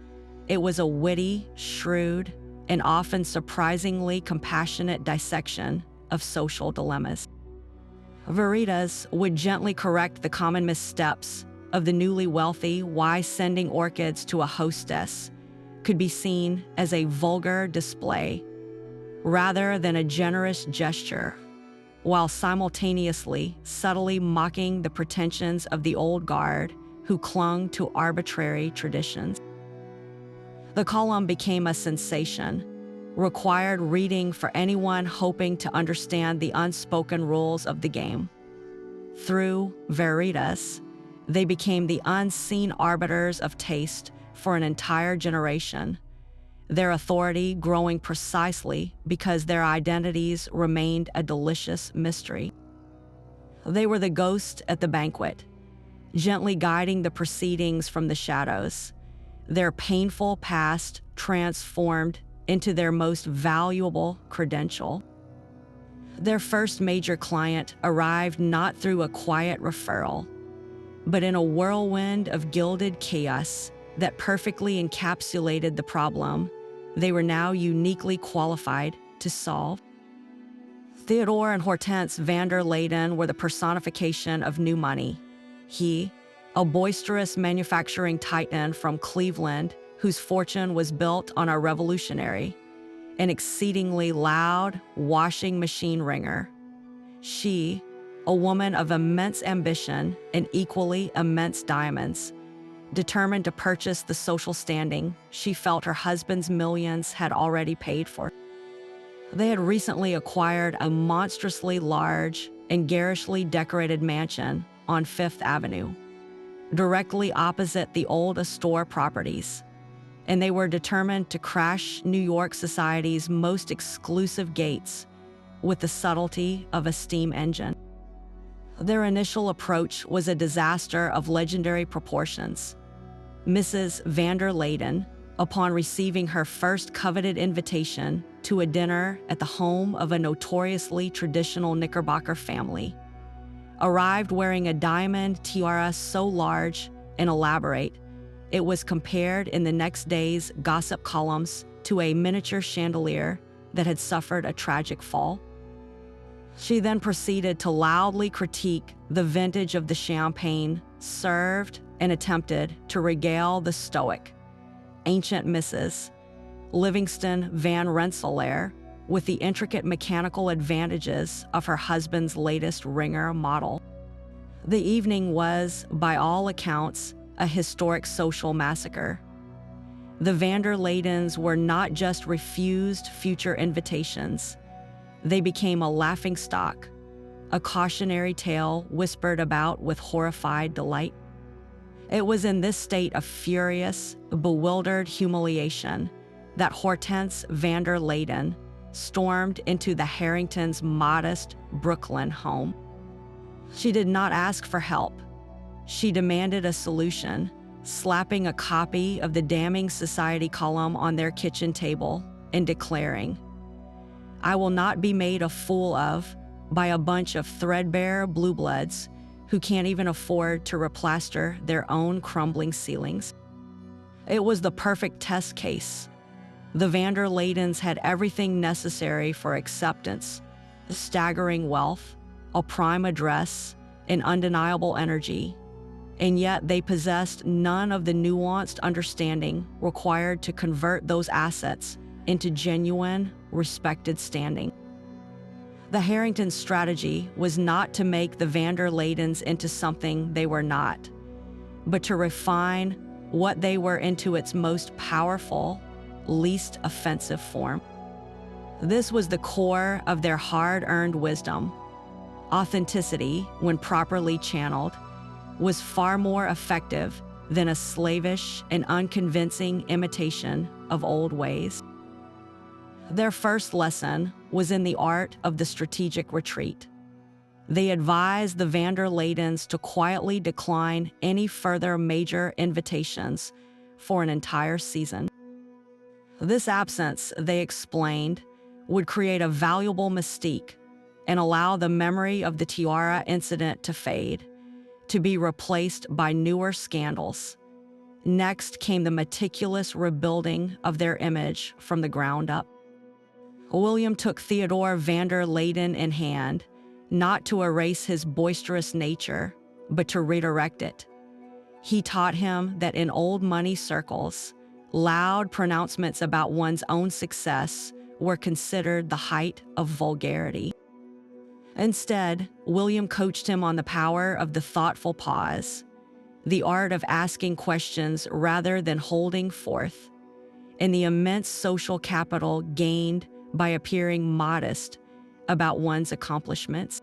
It was a witty, shrewd, and often surprisingly compassionate dissection of social dilemmas. Veritas would gently correct the common missteps of the newly wealthy why sending orchids to a hostess could be seen as a vulgar display rather than a generous gesture, while simultaneously subtly mocking the pretensions of the old guard who clung to arbitrary traditions. The column became a sensation, required reading for anyone hoping to understand the unspoken rules of the game. Through Veritas, they became the unseen arbiters of taste for an entire generation, their authority growing precisely because their identities remained a delicious mystery. They were the ghost at the banquet, gently guiding the proceedings from the shadows, their painful past transformed into their most valuable credential. Their first major client arrived not through a quiet referral, but in a whirlwind of gilded chaos that perfectly encapsulated the problem they were now uniquely qualified to solve. Theodore and Hortense van der Leyden were the personification of new money. He, a boisterous manufacturing titan from Cleveland whose fortune was built on a revolutionary, an exceedingly loud washing machine ringer. She, a woman of immense ambition and equally immense diamonds, determined to purchase the social standing she felt her husband's millions had already paid for. They had recently acquired a monstrously large and garishly decorated mansion on Fifth Avenue, directly opposite the old Astor properties, and they were determined to crash New York society's most exclusive gates with the subtlety of a steam engine. Their initial approach was a disaster of legendary proportions. Mrs. van der Leyden, upon receiving her first coveted invitation to a dinner at the home of a notoriously traditional Knickerbocker family, arrived wearing a diamond tiara so large and elaborate it was compared in the next day's gossip columns to a miniature chandelier that had suffered a tragic fall. She then proceeded to loudly critique the vintage of the champagne served and attempted to regale the stoic, ancient Mrs. Livingston van Rensselaer with the intricate mechanical advantages of her husband's latest ringer model. The evening was, by all accounts, a historic social massacre. The van der Leydens were not just refused future invitations. They became a laughingstock, a cautionary tale whispered about with horrified delight. It was in this state of furious, bewildered humiliation that Hortense van der Leyden stormed into the Harringtons' modest Brooklyn home. She did not ask for help. She demanded a solution, slapping a copy of the damning society column on their kitchen table and declaring, "I will not be made a fool of by a bunch of threadbare blue bloods who can't even afford to replaster their own crumbling ceilings." It was the perfect test case. The van der Leydens had everything necessary for acceptance: staggering wealth, a prime address, and undeniable energy. And yet they possessed none of the nuanced understanding required to convert those assets into genuine, respected standing. The Harringtons' strategy was not to make the van der Leydens into something they were not, but to refine what they were into its most powerful, least offensive form. This was the core of their hard-earned wisdom. Authenticity, when properly channeled, was far more effective than a slavish and unconvincing imitation of old ways. Their first lesson was in the art of the strategic retreat. They advised the van der Leydens to quietly decline any further major invitations for an entire season. This absence, they explained, would create a valuable mystique and allow the memory of the tiara incident to fade, to be replaced by newer scandals. Next came the meticulous rebuilding of their image from the ground up. William took Theodore van der Leyden in hand, not to erase his boisterous nature, but to redirect it. He taught him that in old money circles, loud pronouncements about one's own success were considered the height of vulgarity. Instead, William coached him on the power of the thoughtful pause, the art of asking questions rather than holding forth, and the immense social capital gained by appearing modest about one's accomplishments.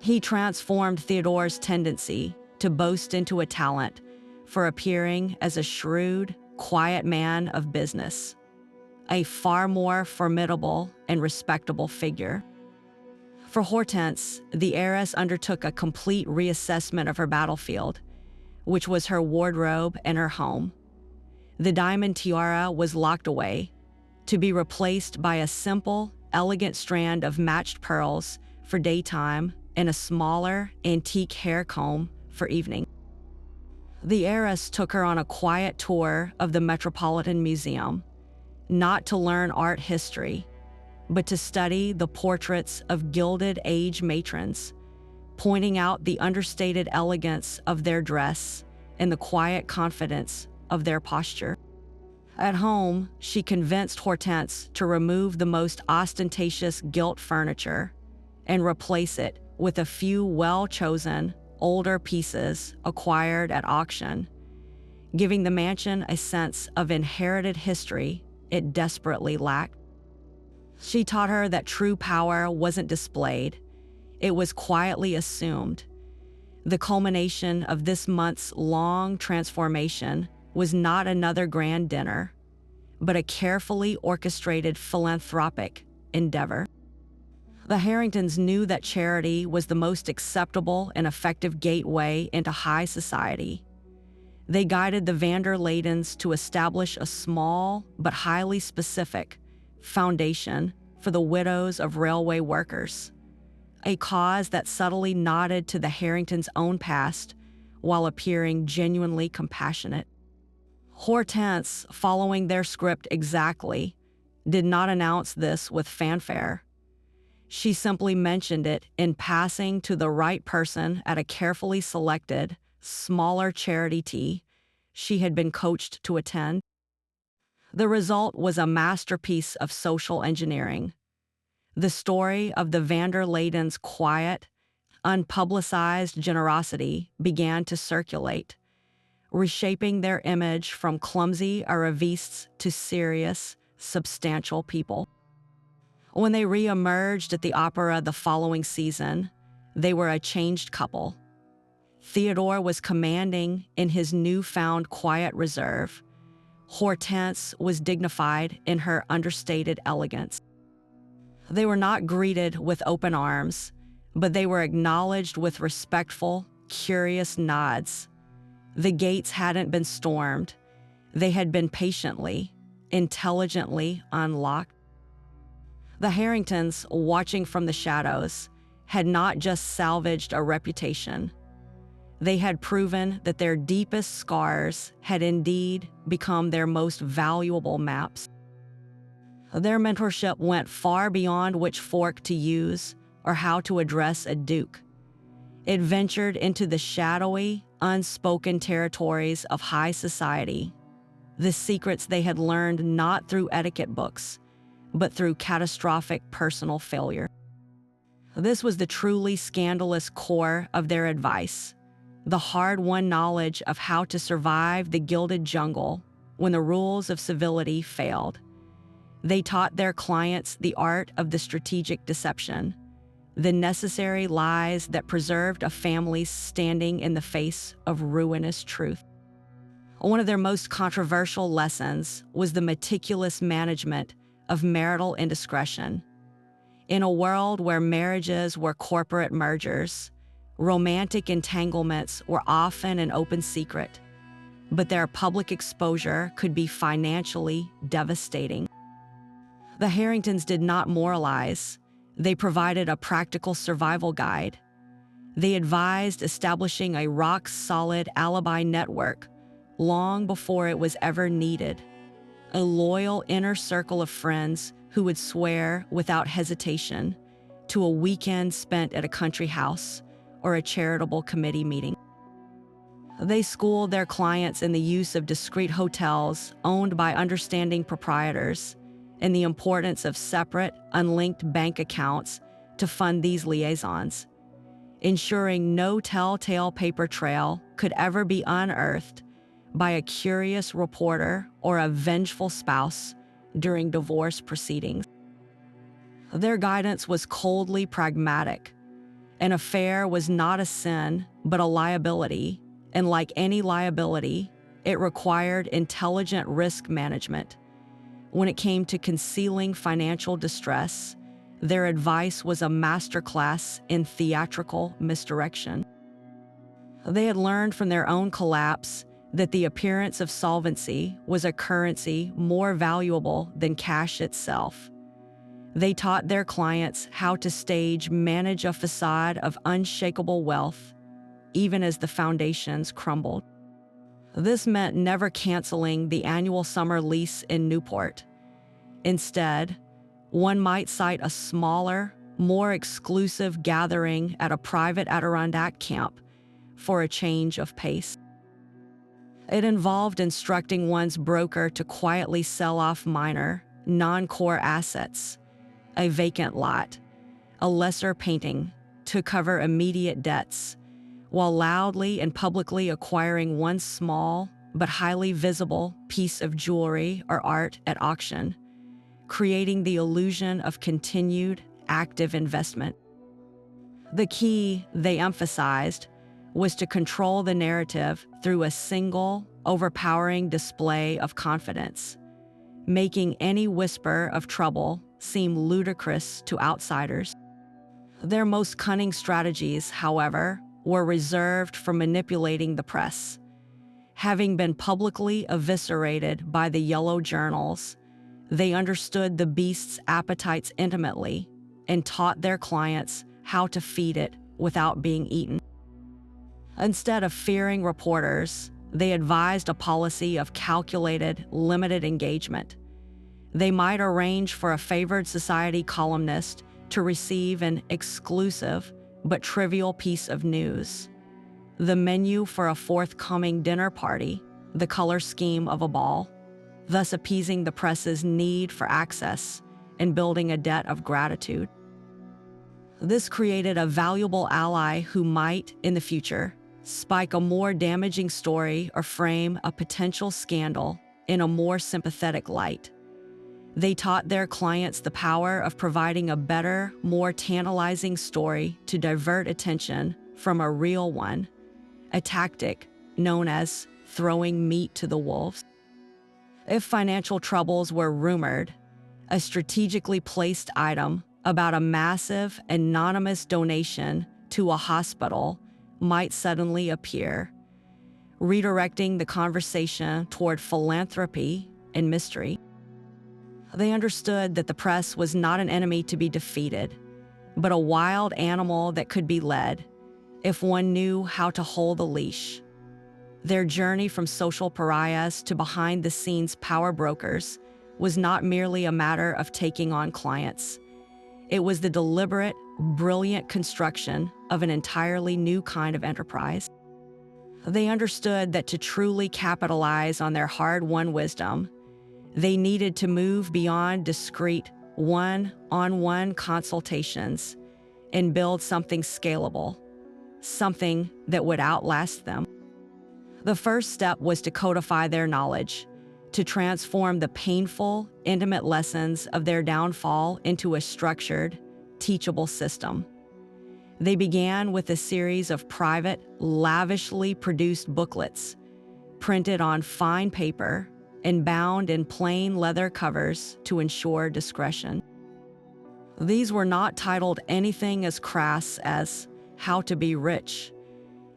He transformed Theodore's tendency to boast into a talent for appearing as a shrewd, quiet man of business, a far more formidable and respectable figure. For Hortense, the heiress undertook a complete reassessment of her battlefield, which was her wardrobe and her home. The diamond tiara was locked away, to be replaced by a simple, elegant strand of matched pearls for daytime and a smaller, antique hair comb for evening. The heiress took her on a quiet tour of the Metropolitan Museum, not to learn art history, but to study the portraits of Gilded Age matrons, pointing out the understated elegance of their dress and the quiet confidence of their posture. At home, she convinced Hortense to remove the most ostentatious gilt furniture and replace it with a few well-chosen, older pieces acquired at auction, giving the mansion a sense of inherited history it desperately lacked. She taught her that true power wasn't displayed, it was quietly assumed. The culmination of this month's long transformation was not another grand dinner, but a carefully orchestrated philanthropic endeavor. The Harringtons knew that charity was the most acceptable and effective gateway into high society. They guided the van der Leydens to establish a small but highly specific foundation for the widows of railway workers, a cause that subtly nodded to the Harringtons' own past while appearing genuinely compassionate. Hortense, following their script exactly, did not announce this with fanfare. She simply mentioned it in passing to the right person at a carefully selected, smaller charity tea she had been coached to attend. The result was a masterpiece of social engineering. The story of the van der Leydens' quiet, unpublicized generosity began to circulate, reshaping their image from clumsy arrivistes to serious, substantial people. When they re-emerged at the opera the following season, they were a changed couple. Theodore was commanding in his newfound quiet reserve. Hortense was dignified in her understated elegance. They were not greeted with open arms, but they were acknowledged with respectful, curious nods. The gates hadn't been stormed. They had been patiently, intelligently unlocked. The Harringtons, watching from the shadows, had not just salvaged a reputation. They had proven that their deepest scars had indeed become their most valuable maps. Their mentorship went far beyond which fork to use or how to address a duke. It ventured into the shadowy, unspoken territories of high society, the secrets they had learned not through etiquette books, but through catastrophic personal failure. This was the truly scandalous core of their advice, the hard-won knowledge of how to survive the gilded jungle when the rules of civility failed. They taught their clients the art of the strategic deception, the necessary lies that preserved a family's standing in the face of ruinous truth. One of their most controversial lessons was the meticulous management of marital indiscretion. In a world where marriages were corporate mergers, romantic entanglements were often an open secret, but their public exposure could be financially devastating. The Harringtons did not moralize. They provided a practical survival guide. They advised establishing a rock-solid alibi network long before it was ever needed, a loyal inner circle of friends who would swear without hesitation to a weekend spent at a country house or a charitable committee meeting. They schooled their clients in the use of discreet hotels owned by understanding proprietors and the importance of separate, unlinked bank accounts to fund these liaisons, ensuring no telltale paper trail could ever be unearthed by a curious reporter or a vengeful spouse during divorce proceedings. Their guidance was coldly pragmatic. An affair was not a sin, but a liability, and like any liability, it required intelligent risk management. When it came to concealing financial distress, their advice was a masterclass in theatrical misdirection. They had learned from their own collapse that the appearance of solvency was a currency more valuable than cash itself. They taught their clients how to manage a facade of unshakable wealth, even as the foundations crumbled. This meant never canceling the annual summer lease in Newport. Instead, one might cite a smaller, more exclusive gathering at a private Adirondack camp for a change of pace. It involved instructing one's broker to quietly sell off minor, non-core assets, a vacant lot, a lesser painting to cover immediate debts, while loudly and publicly acquiring one small but highly visible piece of jewelry or art at auction, creating the illusion of continued active investment. The key, they emphasized, was to control the narrative through a single, overpowering display of confidence, making any whisper of trouble seem ludicrous to outsiders. Their most cunning strategies, however, were reserved for manipulating the press. Having been publicly eviscerated by the yellow journals, they understood the beast's appetites intimately and taught their clients how to feed it without being eaten. Instead of fearing reporters, they advised a policy of calculated, limited engagement. They might arrange for a favored society columnist to receive an exclusive but trivial piece of news, the menu for a forthcoming dinner party, the color scheme of a ball, thus appeasing the press's need for access and building a debt of gratitude. This created a valuable ally who might, in the future, spike a more damaging story or frame a potential scandal in a more sympathetic light. They taught their clients the power of providing a better, more tantalizing story to divert attention from a real one, a tactic known as throwing meat to the wolves. If financial troubles were rumored, a strategically placed item about a massive, anonymous donation to a hospital might suddenly appear, redirecting the conversation toward philanthropy and mystery. They understood that the press was not an enemy to be defeated, but a wild animal that could be led if one knew how to hold a leash. Their journey from social pariahs to behind-the-scenes power brokers was not merely a matter of taking on clients. It was the deliberate, brilliant construction of an entirely new kind of enterprise. They understood that to truly capitalize on their hard-won wisdom, they needed to move beyond discreet, one-on-one consultations and build something scalable, something that would outlast them. The first step was to codify their knowledge, to transform the painful, intimate lessons of their downfall into a structured, teachable system. They began with a series of private, lavishly produced booklets, printed on fine paper and bound in plain leather covers to ensure discretion. These were not titled anything as crass as How to Be Rich.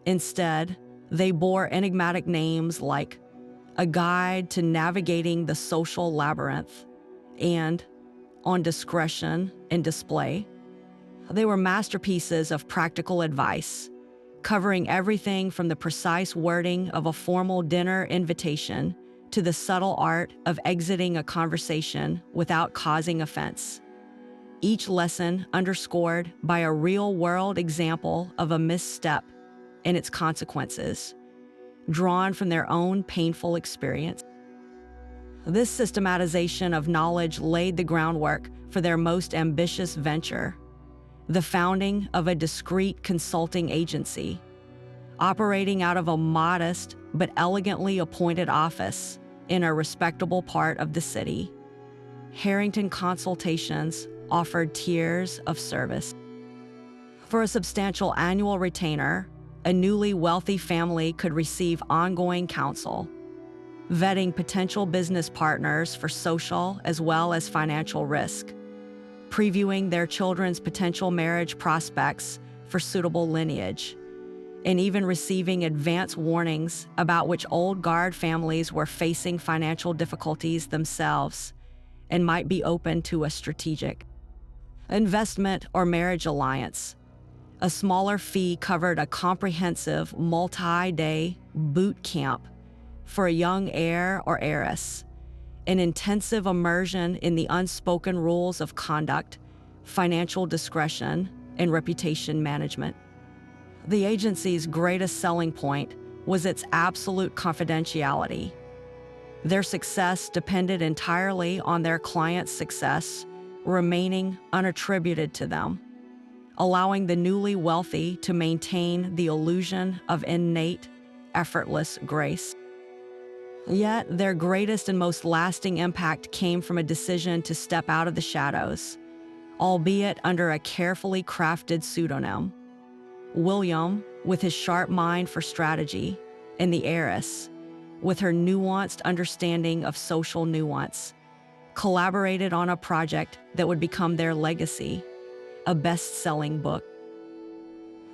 Instead, they bore enigmatic names like A Guide to Navigating the Social Labyrinth and On Discretion and Display. They were masterpieces of practical advice, covering everything from the precise wording of a formal dinner invitation to the subtle art of exiting a conversation without causing offense. Each lesson underscored by a real-world example of a misstep and its consequences, drawn from their own painful experience. This systematization of knowledge laid the groundwork for their most ambitious venture, the founding of a discreet consulting agency, operating out of a modest but elegantly appointed office in a respectable part of the city. Harrington Consultations offered tiers of service. For a substantial annual retainer, a newly wealthy family could receive ongoing counsel, vetting potential business partners for social as well as financial risk, previewing their children's potential marriage prospects for suitable lineage, and even receiving advance warnings about which old guard families were facing financial difficulties themselves and might be open to a strategic investment or marriage alliance. A smaller fee covered a comprehensive multi-day boot camp for a young heir or heiress, an intensive immersion in the unspoken rules of conduct, financial discretion, and reputation management. The agency's greatest selling point was its absolute confidentiality. Their success depended entirely on their clients' success remaining unattributed to them. allowing the newly wealthy to maintain the illusion of innate, effortless grace. Yet, their greatest and most lasting impact came from a decision to step out of the shadows, albeit under a carefully crafted pseudonym. William, with his sharp mind for strategy, and the heiress, with her nuanced understanding of social nuance, collaborated on a project that would become their legacy, a best-selling book.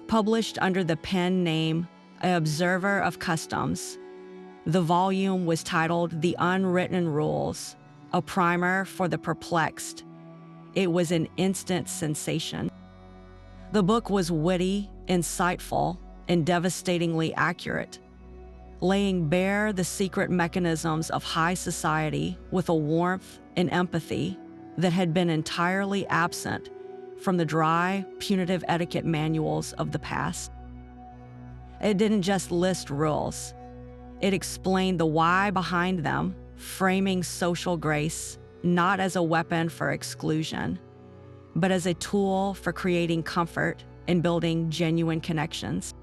Published under the pen name A Observer of Customs, the volume was titled The Unwritten Rules, a primer for the perplexed. It was an instant sensation. The book was witty, insightful, and devastatingly accurate, laying bare the secret mechanisms of high society with a warmth and empathy that had been entirely absent from the dry, punitive etiquette manuals of the past. It didn't just list rules. It explained the why behind them, framing social grace not as a weapon for exclusion, but as a tool for creating comfort and building genuine connections.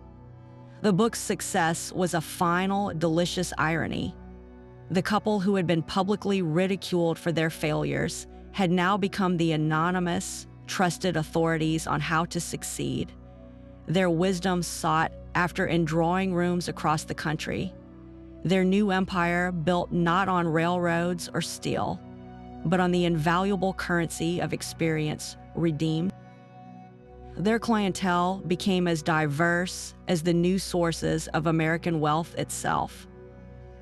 The book's success was a final, delicious irony. The couple who had been publicly ridiculed for their failures had now become the anonymous, trusted authorities on how to succeed, their wisdom sought after in drawing rooms across the country. Their new empire built not on railroads or steel, but on the invaluable currency of experience redeemed. Their clientele became as diverse as the new sources of American wealth itself,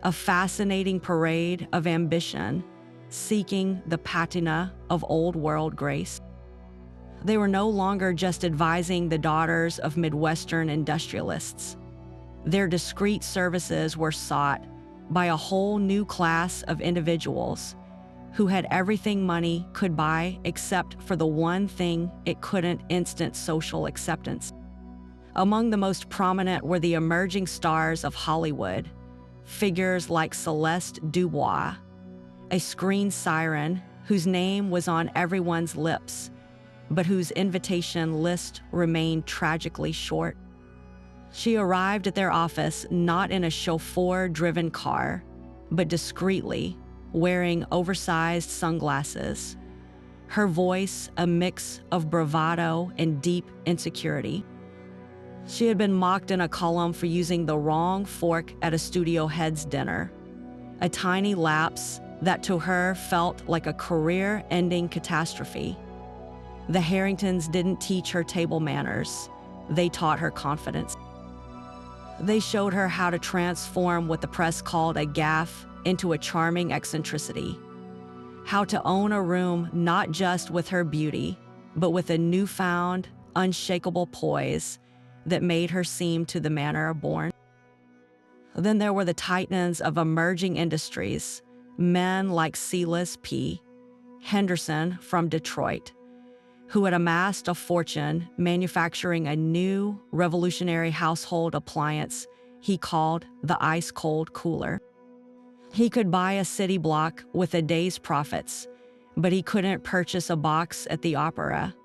a fascinating parade of ambition seeking the patina of old-world grace. They were no longer just advising the daughters of Midwestern industrialists. Their discreet services were sought by a whole new class of individuals who had everything money could buy except for the one thing it couldn't: instant social acceptance. Among the most prominent were the emerging stars of Hollywood, figures like Celeste Dubois, a screen siren whose name was on everyone's lips, but whose invitation list remained tragically short. She arrived at their office not in a chauffeur-driven car, but discreetly, wearing oversized sunglasses, her voice a mix of bravado and deep insecurity. She had been mocked in a column for using the wrong fork at a studio head's dinner, a tiny lapse that to her felt like a career-ending catastrophe. The Harringtons didn't teach her table manners, they taught her confidence. They showed her how to transform what the press called a gaffe into a charming eccentricity, how to own a room not just with her beauty, but with a newfound, unshakable poise that made her seem to the manner born. Then there were the titans of emerging industries, men like Silas P. Henderson from Detroit, who had amassed a fortune manufacturing a new, revolutionary household appliance he called the ice-cold cooler. He could buy a city block with a day's profits, but he couldn't purchase a box at the opera.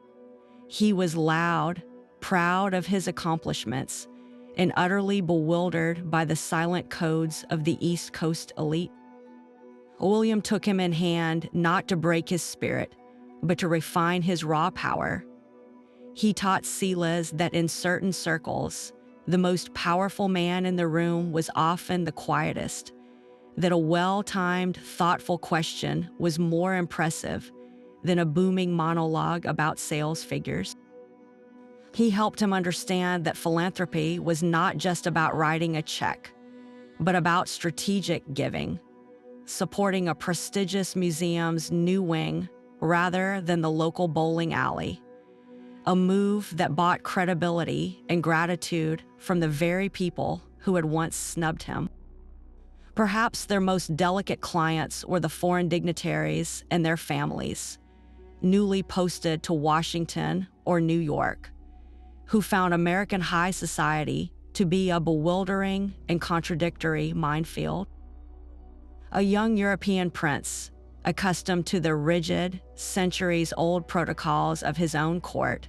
He was loud, proud of his accomplishments, and utterly bewildered by the silent codes of the East Coast elite. William took him in hand not to break his spirit, but to refine his raw power. He taught Silas that in certain circles, the most powerful man in the room was often the quietest, that a well-timed, thoughtful question was more impressive than a booming monologue about sales figures. He helped him understand that philanthropy was not just about writing a check, but about strategic giving, supporting a prestigious museum's new wing rather than the local bowling alley, a move that bought credibility and gratitude from the very people who had once snubbed him. Perhaps their most delicate clients were the foreign dignitaries and their families, newly posted to Washington or New York, who found American high society to be a bewildering and contradictory minefield. A young European prince, accustomed to the rigid, centuries-old protocols of his own court,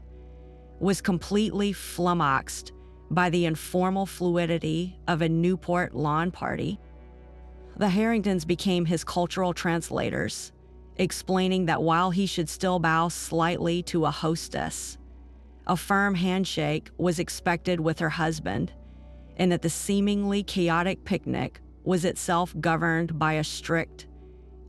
was completely flummoxed by the informal fluidity of a Newport lawn party. The Harringtons became his cultural translators, explaining that while he should still bow slightly to a hostess, a firm handshake was expected with her husband, and that the seemingly chaotic picnic was itself governed by a strict,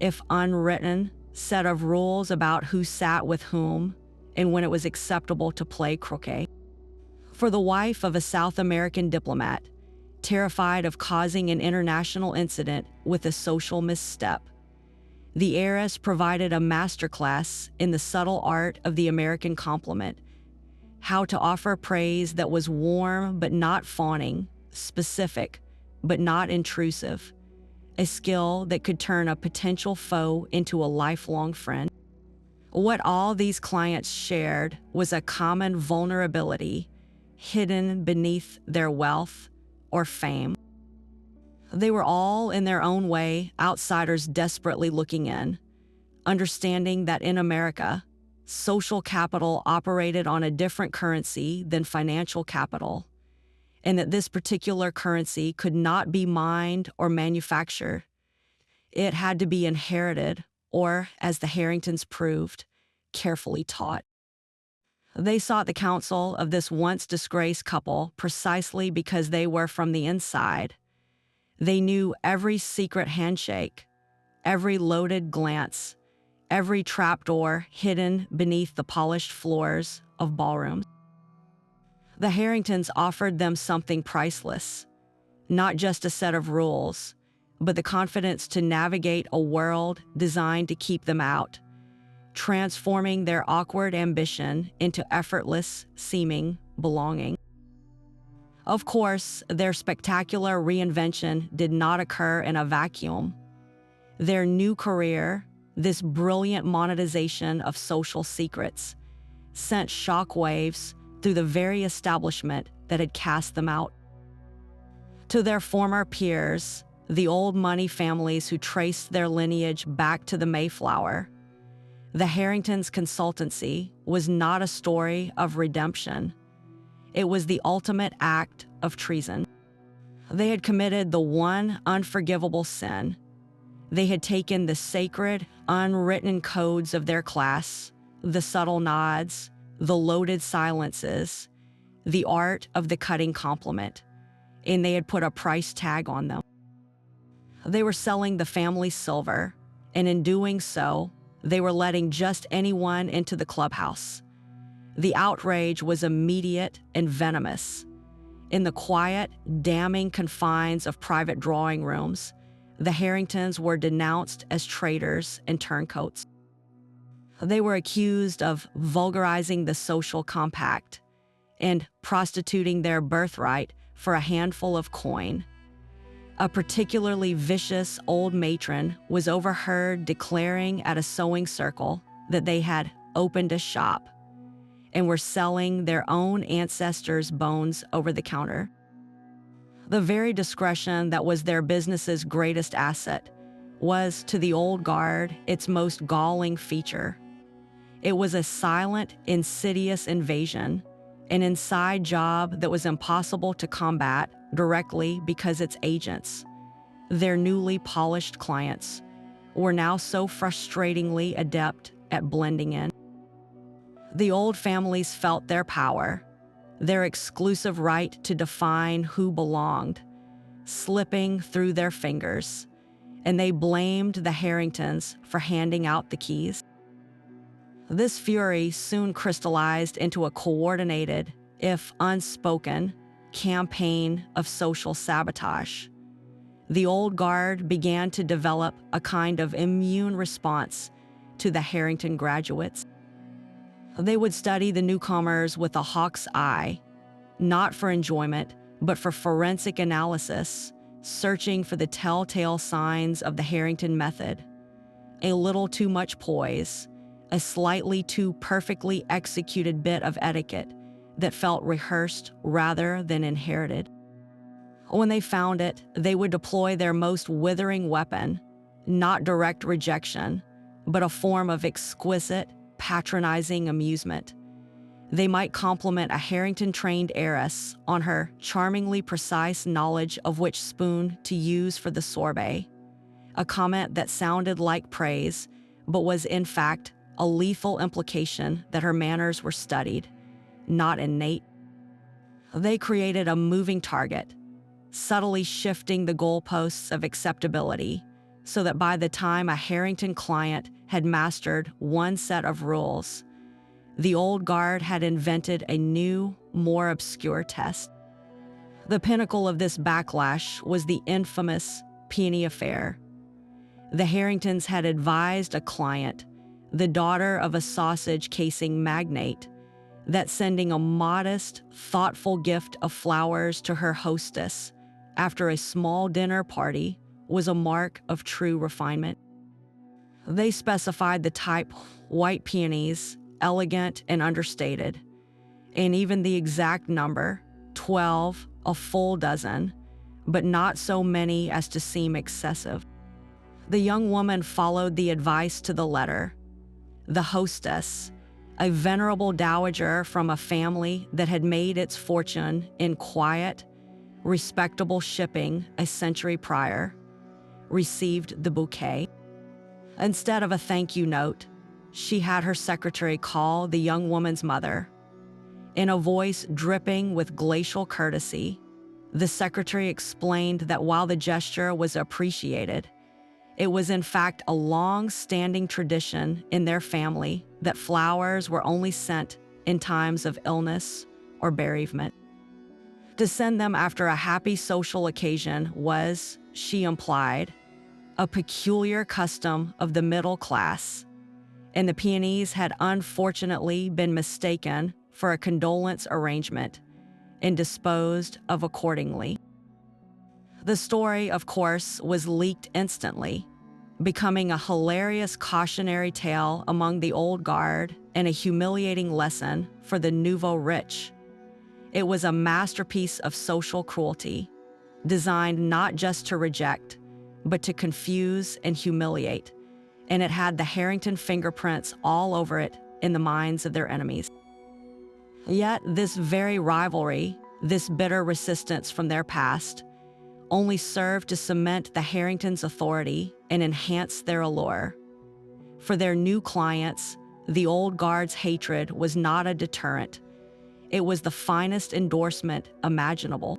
if unwritten, set of rules about who sat with whom and when it was acceptable to play croquet. For the wife of a South American diplomat, terrified of causing an international incident with a social misstep, the heiress provided a masterclass in the subtle art of the American compliment, how to offer praise that was warm but not fawning, specific but not intrusive, a skill that could turn a potential foe into a lifelong friend. What all these clients shared was a common vulnerability hidden beneath their wealth or fame. They were all, in their own way, outsiders desperately looking in, understanding that in America, social capital operated on a different currency than financial capital, and that this particular currency could not be mined or manufactured. It had to be inherited, or, as the Harringtons proved, carefully taught. They sought the counsel of this once disgraced couple precisely because they were from the inside. They knew every secret handshake, every loaded glance, every trapdoor hidden beneath the polished floors of ballrooms. The Harringtons offered them something priceless, not just a set of rules, but the confidence to navigate a world designed to keep them out, transforming their awkward ambition into effortless, seeming belonging. Of course, their spectacular reinvention did not occur in a vacuum. Their new career, this brilliant monetization of social secrets, sent shockwaves through the very establishment that had cast them out. To their former peers, the old money families who traced their lineage back to the Mayflower, the Harringtons' consultancy was not a story of redemption. It was the ultimate act of treason. They had committed the one unforgivable sin. They had taken the sacred, unwritten codes of their class, the subtle nods, the loaded silences, the art of the cutting compliment, and they had put a price tag on them. They were selling the family silver, and in doing so, they were letting just anyone into the clubhouse. The outrage was immediate and venomous. In the quiet, damning confines of private drawing rooms, the Harringtons were denounced as traitors and turncoats. They were accused of vulgarizing the social compact and prostituting their birthright for a handful of coin. A particularly vicious old matron was overheard declaring at a sewing circle that they had opened a shop and were selling their own ancestors' bones over the counter. The very discretion that was their business's greatest asset was, to the old guard, its most galling feature. It was a silent, insidious invasion, an inside job that was impossible to combat directly because its agents, their newly polished clients, were now so frustratingly adept at blending in. The old families felt their power, their exclusive right to define who belonged, slipping through their fingers, and they blamed the Harringtons for handing out the keys. This fury soon crystallized into a coordinated, if unspoken, campaign of social sabotage. The old guard began to develop a kind of immune response to the Harrington graduates. They would study the newcomers with a hawk's eye, not for enjoyment, but for forensic analysis, searching for the telltale signs of the Harrington method. A little too much poise, a slightly too perfectly executed bit of etiquette that felt rehearsed rather than inherited. When they found it, they would deploy their most withering weapon, not direct rejection, but a form of exquisite, patronizing amusement. They might compliment a Harrington-trained heiress on her charmingly precise knowledge of which spoon to use for the sorbet, a comment that sounded like praise, but was in fact a lethal implication that her manners were studied, not innate. They created a moving target, subtly shifting the goalposts of acceptability, so that by the time a Harrington client had mastered one set of rules, the old guard had invented a new, more obscure test. The pinnacle of this backlash was the infamous peony affair. The Harringtons had advised a client, the daughter of a sausage casing magnate, that sending a modest, thoughtful gift of flowers to her hostess after a small dinner party was a mark of true refinement. They specified the type: white peonies, elegant and understated, and even the exact number, 12, a full dozen, but not so many as to seem excessive. The young woman followed the advice to the letter. The hostess, a venerable dowager from a family that had made its fortune in quiet, respectable shipping a century prior, received the bouquet. Instead of a thank you note, she had her secretary call the young woman's mother. In a voice dripping with glacial courtesy, the secretary explained that while the gesture was appreciated, it was in fact a long-standing tradition in their family that flowers were only sent in times of illness or bereavement. To send them after a happy social occasion was, she implied, a peculiar custom of the middle class, and the peonies had unfortunately been mistaken for a condolence arrangement and disposed of accordingly. The story, of course, was leaked instantly, becoming a hilarious cautionary tale among the old guard and a humiliating lesson for the nouveau rich. It was a masterpiece of social cruelty, designed not just to reject, but to confuse and humiliate, and it had the Harrington fingerprints all over it in the minds of their enemies. Yet this very rivalry, this bitter resistance from their past, only served to cement the Harringtons' authority and enhance their allure. For their new clients, the old guard's hatred was not a deterrent. It was the finest endorsement imaginable.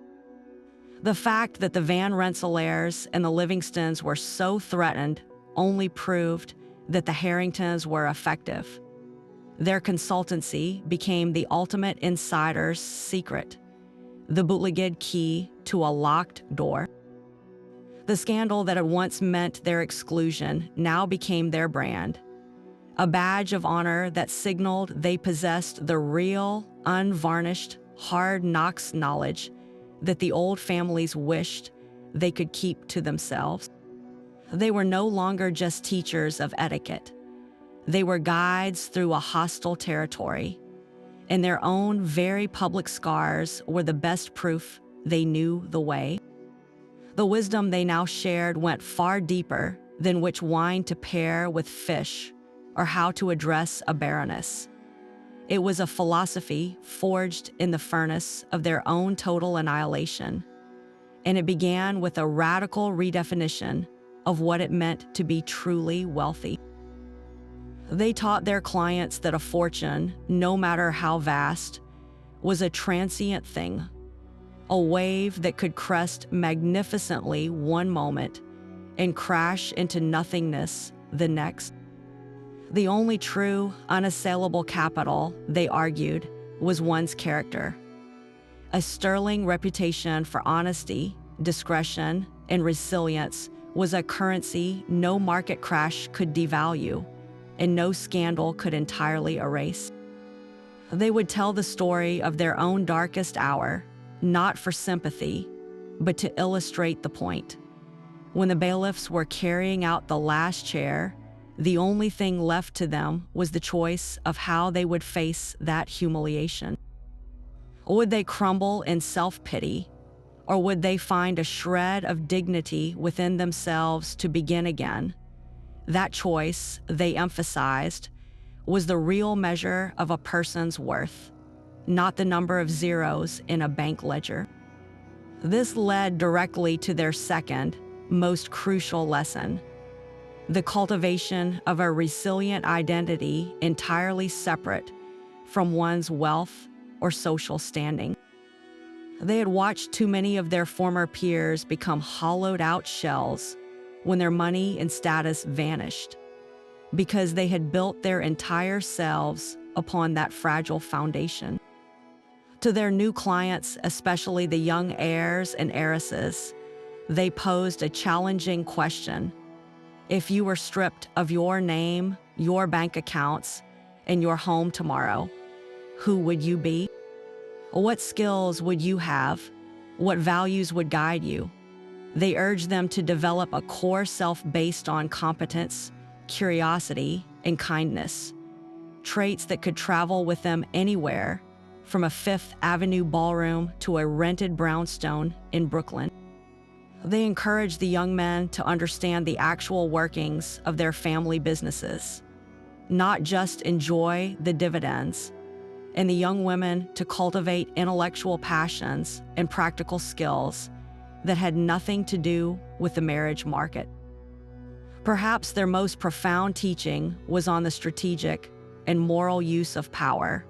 The fact that the Van Rensselaers and the Livingstons were so threatened only proved that the Harringtons were effective. Their consultancy became the ultimate insider's secret, the bootlegged key to a locked door. The scandal that had once meant their exclusion now became their brand, a badge of honor that signaled they possessed the real, unvarnished, hard knocks knowledge that the old families wished they could keep to themselves. They were no longer just teachers of etiquette. They were guides through a hostile territory, and their own very public scars were the best proof they knew the way. The wisdom they now shared went far deeper than which wine to pair with fish or how to address a baroness. It was a philosophy forged in the furnace of their own total annihilation, and it began with a radical redefinition of what it meant to be truly wealthy. They taught their clients that a fortune, no matter how vast, was a transient thing, a wave that could crest magnificently one moment and crash into nothingness the next. The only true, unassailable capital, they argued, was one's character. A sterling reputation for honesty, discretion, and resilience was a currency no market crash could devalue, and no scandal could entirely erase. They would tell the story of their own darkest hour, not for sympathy, but to illustrate the point. When the bailiffs were carrying out the last chair, the only thing left to them was the choice of how they would face that humiliation. Would they crumble in self-pity, or would they find a shred of dignity within themselves to begin again? That choice, they emphasized, was the real measure of a person's worth. not the number of zeros in a bank ledger. This led directly to their second, most crucial lesson: the cultivation of a resilient identity entirely separate from one's wealth or social standing. They had watched too many of their former peers become hollowed-out shells when their money and status vanished, because they had built their entire selves upon that fragile foundation. To their new clients, especially the young heirs and heiresses, they posed a challenging question. If you were stripped of your name, your bank accounts, and your home tomorrow, who would you be? What skills would you have? What values would guide you? They urged them to develop a core self based on competence, curiosity, and kindness, traits that could travel with them anywhere, from a Fifth Avenue ballroom to a rented brownstone in Brooklyn. They encouraged the young men to understand the actual workings of their family businesses, not just enjoy the dividends, and the young women to cultivate intellectual passions and practical skills that had nothing to do with the marriage market. Perhaps their most profound teaching was on the strategic and moral use of power.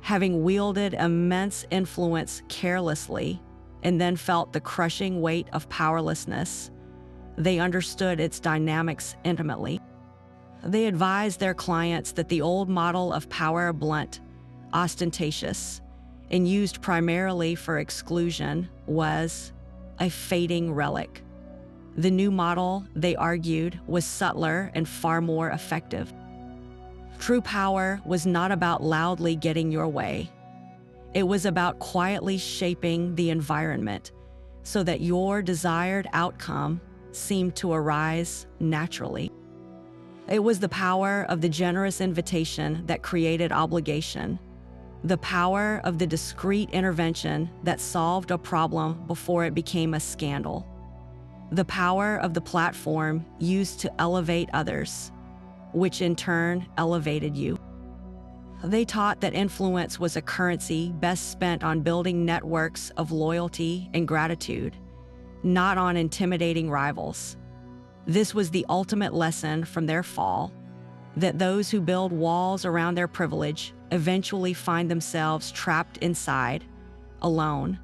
Having wielded immense influence carelessly and then felt the crushing weight of powerlessness, they understood its dynamics intimately. They advised their clients that the old model of power, blunt, ostentatious, and used primarily for exclusion, was a fading relic. The new model, they argued, was subtler and far more effective. True power was not about loudly getting your way. It was about quietly shaping the environment so that your desired outcome seemed to arise naturally. It was the power of the generous invitation that created obligation, the power of the discreet intervention that solved a problem before it became a scandal, the power of the platform used to elevate others, which in turn elevated you. They taught that influence was a currency best spent on building networks of loyalty and gratitude, not on intimidating rivals. This was the ultimate lesson from their fall, that those who build walls around their privilege eventually find themselves trapped inside, alone,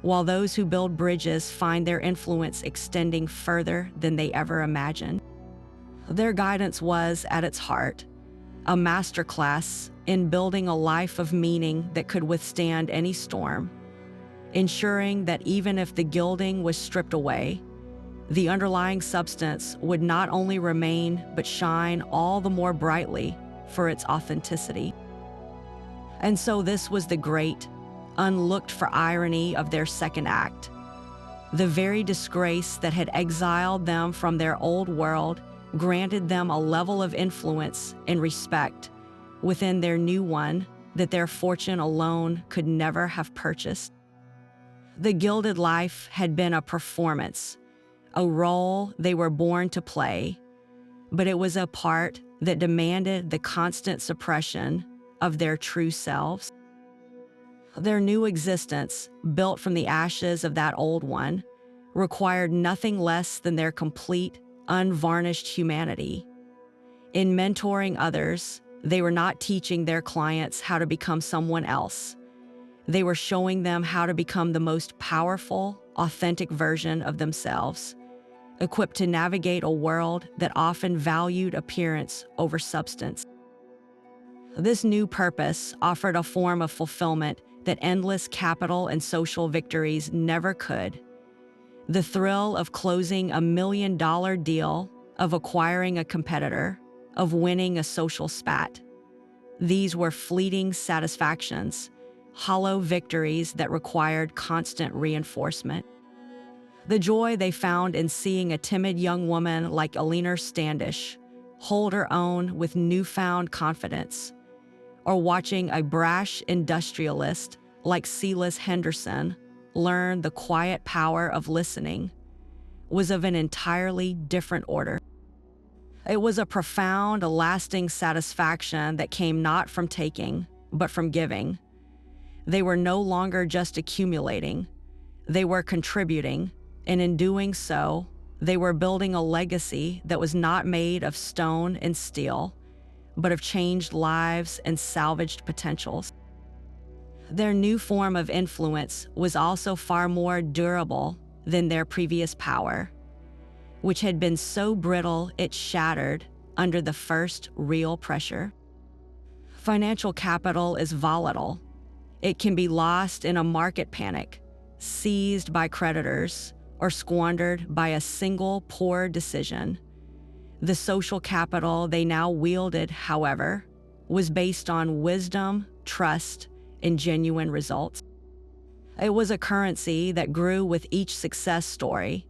while those who build bridges find their influence extending further than they ever imagined. Their guidance was, at its heart, a masterclass in building a life of meaning that could withstand any storm, ensuring that even if the gilding was stripped away, the underlying substance would not only remain but shine all the more brightly for its authenticity. And so this was the great, unlooked-for irony of their second act. The very disgrace that had exiled them from their old world granted them a level of influence and respect within their new one that their fortune alone could never have purchased. The gilded life had been a performance, a role they were born to play, but it was a part that demanded the constant suppression of their true selves. Their new existence, built from the ashes of that old one, required nothing less than their complete, unvarnished humanity. In mentoring others, they were not teaching their clients how to become someone else. They were showing them how to become the most powerful, authentic version of themselves, equipped to navigate a world that often valued appearance over substance. This new purpose offered a form of fulfillment that endless capital and social victories never could. The thrill of closing $1 million deal, of acquiring a competitor, of winning a social spat. These were fleeting satisfactions, hollow victories that required constant reinforcement. The joy they found in seeing a timid young woman like Eleanor Standish hold her own with newfound confidence, or watching a brash industrialist like Silas Henderson learn the quiet power of listening, was of an entirely different order. It was a profound, lasting satisfaction that came not from taking, but from giving, They were no longer just accumulating, they were contributing, and in doing so, they were building a legacy that was not made of stone and steel, but of changed lives and salvaged potentials. Their new form of influence was also far more durable than their previous power, which had been so brittle it shattered under the first real pressure. Financial capital is volatile. It can be lost in a market panic, seized by creditors, or squandered by a single poor decision. The social capital they now wielded, however, was based on wisdom, trust, and genuine results. It was a currency that grew with each success story,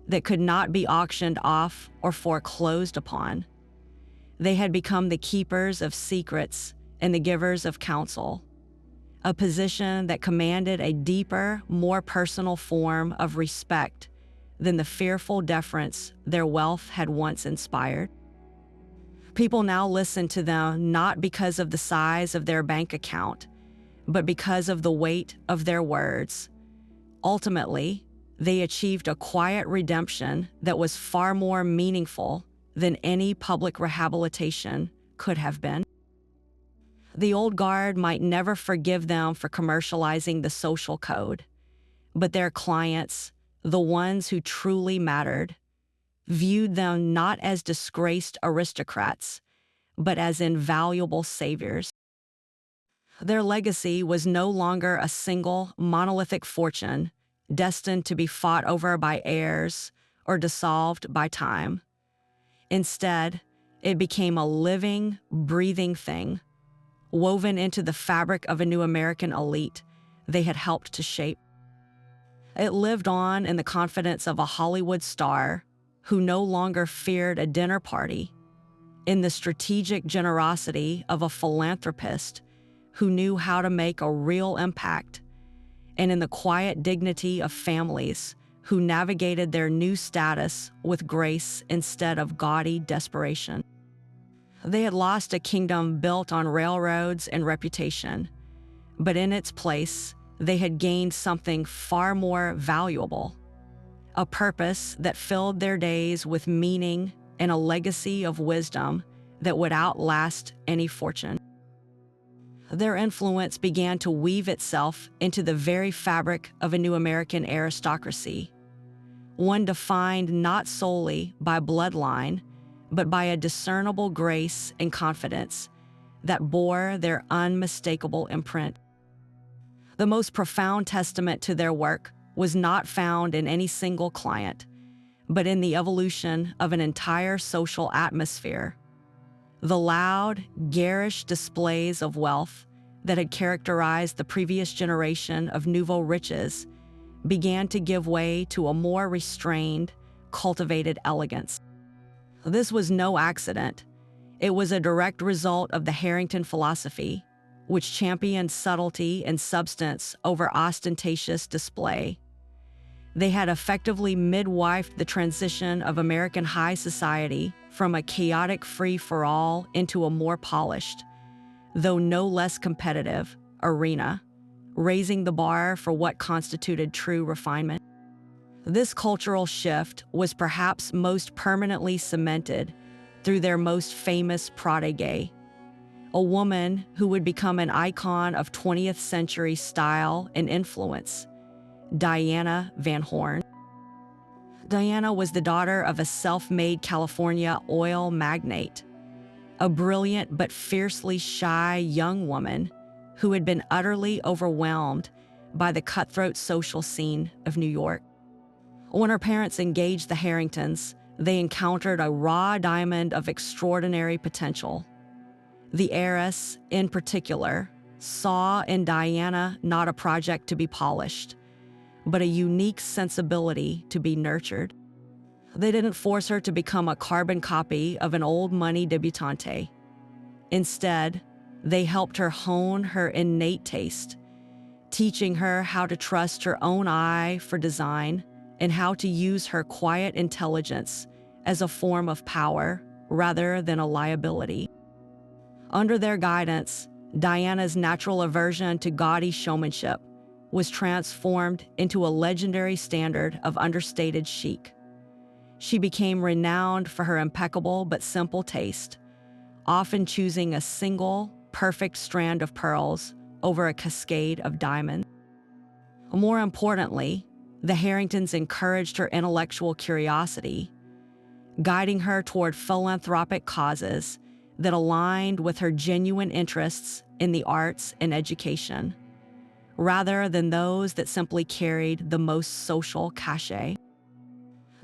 that could not be auctioned off or foreclosed upon. They had become the keepers of secrets and the givers of counsel, a position that commanded a deeper, more personal form of respect than the fearful deference their wealth had once inspired. People now listened to them not because of the size of their bank account, but because of the weight of their words. Ultimately, they achieved a quiet redemption that was far more meaningful than any public rehabilitation could have been. The old guard might never forgive them for commercializing the social code, but their clients, the ones who truly mattered, viewed them not as disgraced aristocrats, but as invaluable saviors. Their legacy was no longer a single, monolithic fortune destined to be fought over by heirs or dissolved by time. Instead, it became a living, breathing thing, woven into the fabric of a new American elite they had helped to shape. It lived on in the confidence of a Hollywood star who no longer feared a dinner party, in the strategic generosity of a philanthropist who knew how to make a real impact, and in the quiet dignity of families who navigated their new status with grace instead of gaudy desperation. They had lost a kingdom built on railroads and reputation, but in its place, they had gained something far more valuable, a purpose that filled their days with meaning and a legacy of wisdom that would outlast any fortune. Their influence began to weave itself into the very fabric of a new American aristocracy, one defined not solely by bloodline, but by a discernible grace and confidence that bore their unmistakable imprint. The most profound testament to their work was not found in any single client, but in the evolution of an entire social atmosphere. The loud, garish displays of wealth that had characterized the previous generation of nouveau riches began to give way to a more restrained, cultivated elegance. This was no accident. It was a direct result of the Harrington philosophy, which championed subtlety and substance over ostentatious display. They had effectively midwifed the transition of American high society from a chaotic free-for-all into a more polished, though no less competitive, arena, raising the bar for what constituted true refinement. This cultural shift was perhaps most permanently cemented through their most famous protégé, a woman who would become an icon of 20th century style and influence, Diana Van Horn. Diana was the daughter of a self-made California oil magnate, a brilliant but fiercely shy young woman who had been utterly overwhelmed by the cutthroat social scene of New York. When her parents engaged the Harringtons, they encountered a raw diamond of extraordinary potential. The heiress, in particular, saw in Diana not a project to be polished, but a unique sensibility to be nurtured. They didn't force her to become a carbon copy of an old money debutante. Instead, they helped her hone her innate taste, teaching her how to trust her own eye for design and how to use her quiet intelligence as a form of power rather than a liability. Under their guidance, Diana's natural aversion to gaudy showmanship was transformed into a legendary standard of understated chic. She became renowned for her impeccable but simple taste, often choosing a single, perfect strand of pearls over a cascade of diamonds. More importantly, the Harringtons encouraged her intellectual curiosity, guiding her toward philanthropic causes that aligned with her genuine interests in the arts and education, rather than those that simply carried the most social cachet.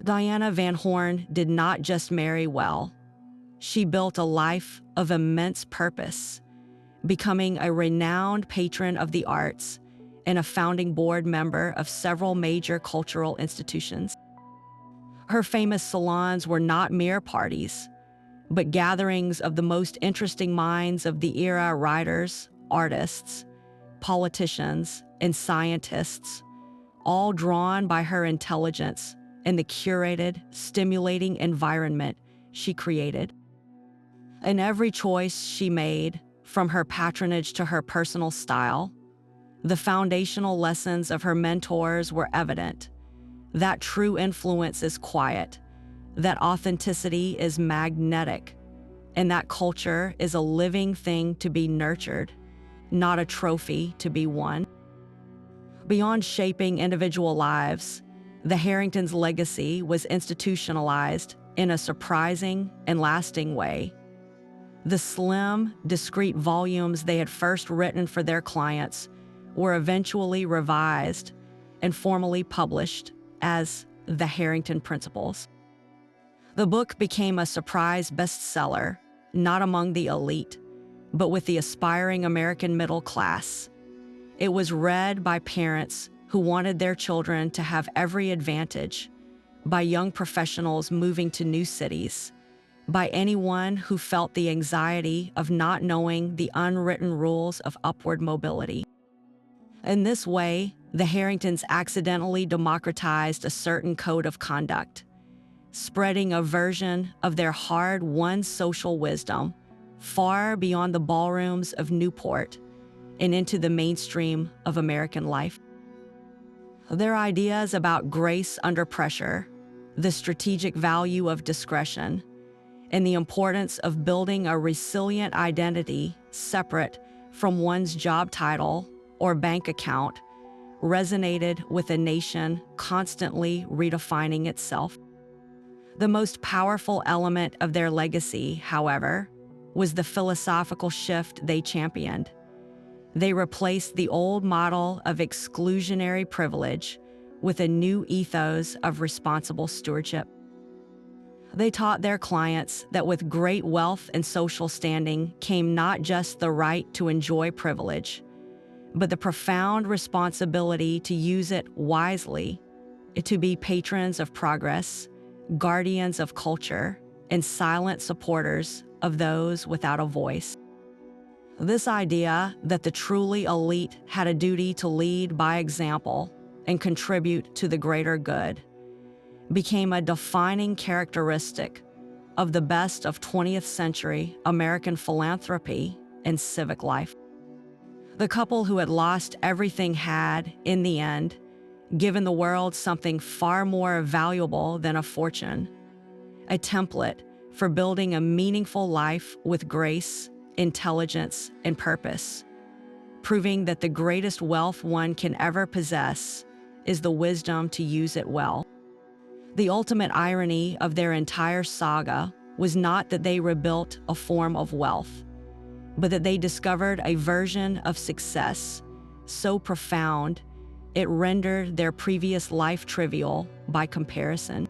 Diana Van Horn did not just marry well. She built a life of immense purpose, becoming a renowned patron of the arts and a founding board member of several major cultural institutions. Her famous salons were not mere parties, but gatherings of the most interesting minds of the era: writers, artists, politicians, and scientists, all drawn by her intelligence and the curated, stimulating environment she created. In every choice she made, from her patronage to her personal style, the foundational lessons of her mentors were evident: that true influence is quiet, that authenticity is magnetic, and that culture is a living thing to be nurtured, not a trophy to be won. Beyond shaping individual lives, the Harringtons' legacy was institutionalized in a surprising and lasting way. The slim, discreet volumes they had first written for their clients were eventually revised and formally published as The Harrington Principles. The book became a surprise bestseller, not among the elite, but with the aspiring American middle class. It was read by parents who wanted their children to have every advantage, by young professionals moving to new cities, by anyone who felt the anxiety of not knowing the unwritten rules of upward mobility. In this way, the Harringtons accidentally democratized a certain code of conduct, spreading a version of their hard-won social wisdom far beyond the ballrooms of Newport and into the mainstream of American life. Their ideas about grace under pressure, the strategic value of discretion, and the importance of building a resilient identity separate from one's job title or bank account resonated with a nation constantly redefining itself. The most powerful element of their legacy, however, was the philosophical shift they championed. They replaced the old model of exclusionary privilege with a new ethos of responsible stewardship. They taught their clients that with great wealth and social standing came not just the right to enjoy privilege, but the profound responsibility to use it wisely, to be patrons of progress, guardians of culture, and silent supporters of those without a voice. This idea that the truly elite had a duty to lead by example and contribute to the greater good became a defining characteristic of the best of 20th century American philanthropy and civic life. The couple who had lost everything had, in the end, given the world something far more valuable than a fortune: a template for building a meaningful life with grace, intelligence, and purpose, proving that the greatest wealth one can ever possess is the wisdom to use it well. The ultimate irony of their entire saga was not that they rebuilt a form of wealth, but that they discovered a version of success so profound it rendered their previous life trivial by comparison.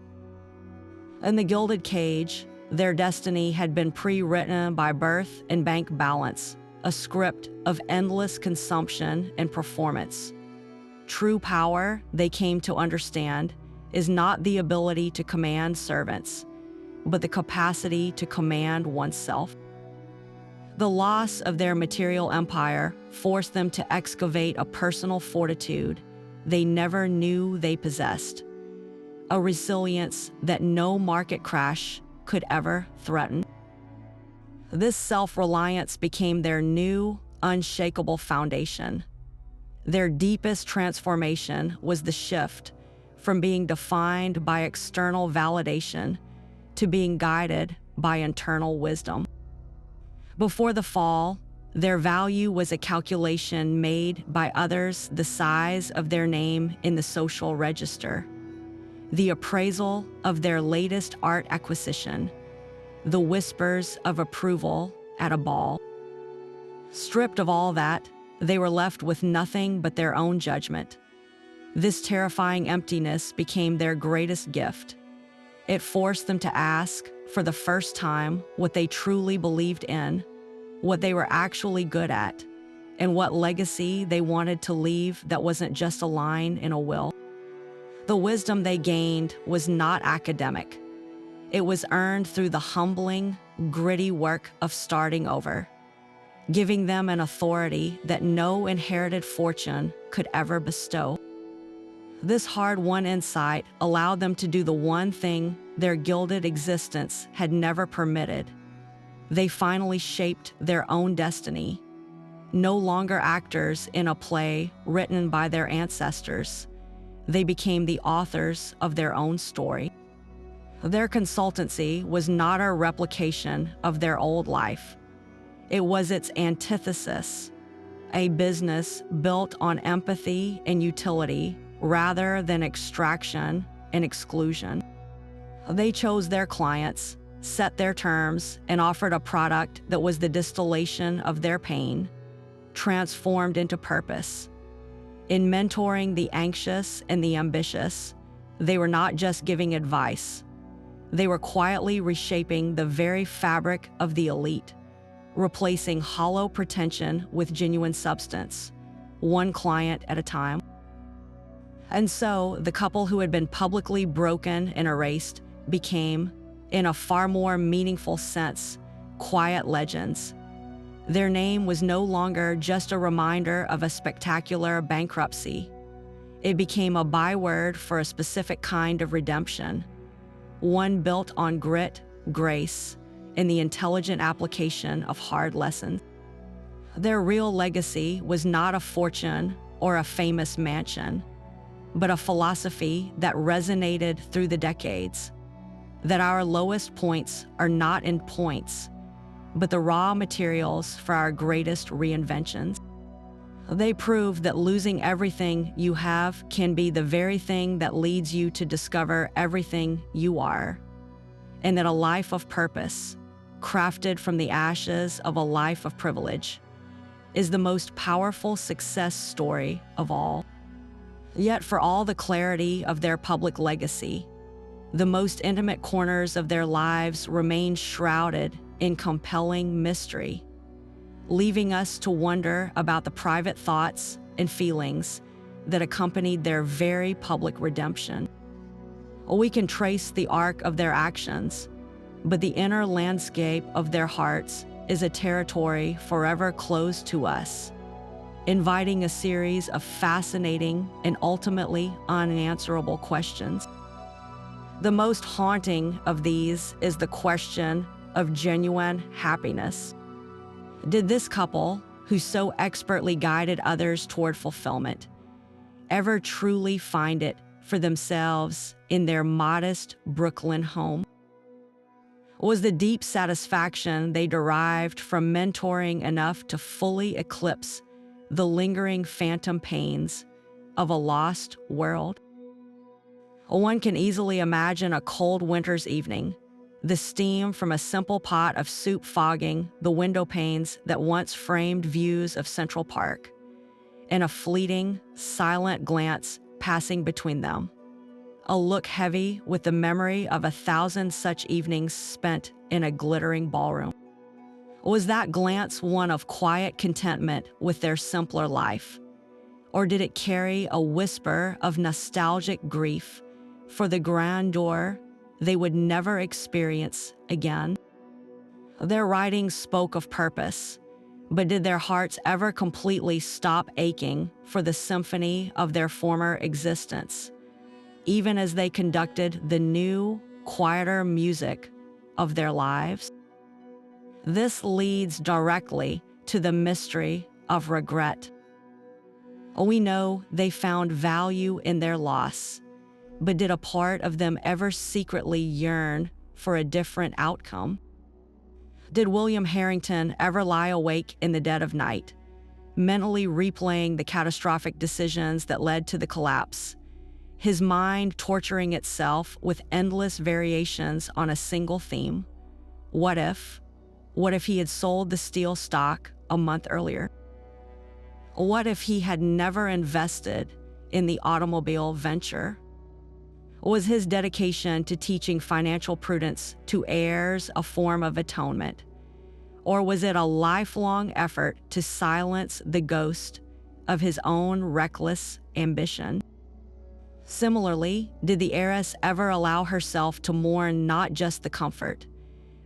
In the Gilded Cage, their destiny had been pre-written by birth and bank balance, a script of endless consumption and performance. True power, they came to understand, is not the ability to command servants, but the capacity to command oneself. The loss of their material empire forced them to excavate a personal fortitude they never knew they possessed, a resilience that no market crash could ever threaten. This self-reliance became their new, unshakable foundation. Their deepest transformation was the shift from being defined by external validation to being guided by internal wisdom. Before the fall, their value was a calculation made by others the size of their name in the social register, the appraisal of their latest art acquisition, the whispers of approval at a ball. Stripped of all that, they were left with nothing but their own judgment. This terrifying emptiness became their greatest gift. It forced them to ask, for the first time, what they truly believed in, what they were actually good at, and what legacy they wanted to leave that wasn't just a line in a will. The wisdom they gained was not academic. It was earned through the humbling, gritty work of starting over, giving them an authority that no inherited fortune could ever bestow. This hard-won insight allowed them to do the one thing their gilded existence had never permitted. They finally shaped their own destiny. No longer actors in a play written by their ancestors, they became the authors of their own story. Their consultancy was not a replication of their old life. It was its antithesis, a business built on empathy and utility rather than extraction and exclusion. They chose their clients, set their terms, and offered a product that was the distillation of their pain, transformed into purpose. In mentoring the anxious and the ambitious, they were not just giving advice. They were quietly reshaping the very fabric of the elite, replacing hollow pretension with genuine substance, one client at a time. And so, the couple who had been publicly broken and erased became, in a far more meaningful sense, quiet legends. Their name was no longer just a reminder of a spectacular bankruptcy. It became a byword for a specific kind of redemption, one built on grit, grace, and the intelligent application of hard lessons. Their real legacy was not a fortune or a famous mansion, but a philosophy that resonated through the decades, that our lowest points are not in points, but the raw materials for our greatest reinventions. They prove that losing everything you have can be the very thing that leads you to discover everything you are, and that a life of purpose, crafted from the ashes of a life of privilege, is the most powerful success story of all. Yet for all the clarity of their public legacy, the most intimate corners of their lives remain shrouded in compelling mystery, leaving us to wonder about the private thoughts and feelings that accompanied their very public redemption. We can trace the arc of their actions, but the inner landscape of their hearts is a territory forever closed to us, inviting a series of fascinating and ultimately unanswerable questions. The most haunting of these is the question of genuine happiness. Did this couple, who so expertly guided others toward fulfillment, ever truly find it for themselves in their modest Brooklyn home? Was the deep satisfaction they derived from mentoring enough to fully eclipse the lingering phantom pains of a lost world? One can easily imagine a cold winter's evening, the steam from a simple pot of soup fogging the window panes that once framed views of Central Park, and a fleeting, silent glance passing between them, a look heavy with the memory of 1,000 such evenings spent in a glittering ballroom. Was that glance one of quiet contentment with their simpler life, or did it carry a whisper of nostalgic grief for the grandeur they would never experience again? Their writings spoke of purpose, but did their hearts ever completely stop aching for the symphony of their former existence, even as they conducted the new, quieter music of their lives? This leads directly to the mystery of regret. We know they found value in their loss, but did a part of them ever secretly yearn for a different outcome? Did William Harrington ever lie awake in the dead of night, mentally replaying the catastrophic decisions that led to the collapse, his mind torturing itself with endless variations on a single theme? What if? What if he had sold the steel stock a month earlier? What if he had never invested in the automobile venture? Was his dedication to teaching financial prudence to heirs a form of atonement? Or was it a lifelong effort to silence the ghost of his own reckless ambition? Similarly, did the heiress ever allow herself to mourn not just the comfort,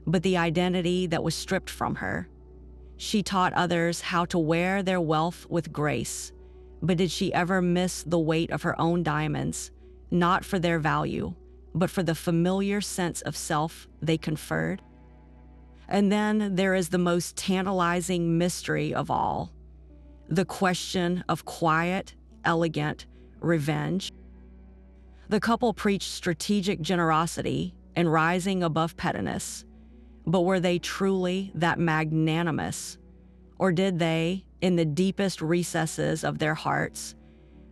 but the identity that was stripped from her? She taught others how to wear their wealth with grace, but did she ever miss the weight of her own diamonds, not for their value, but for the familiar sense of self they conferred? And then there is the most tantalizing mystery of all, the question of quiet, elegant revenge. The couple preached strategic generosity and rising above pettiness, but were they truly that magnanimous? Or did they, in the deepest recesses of their hearts,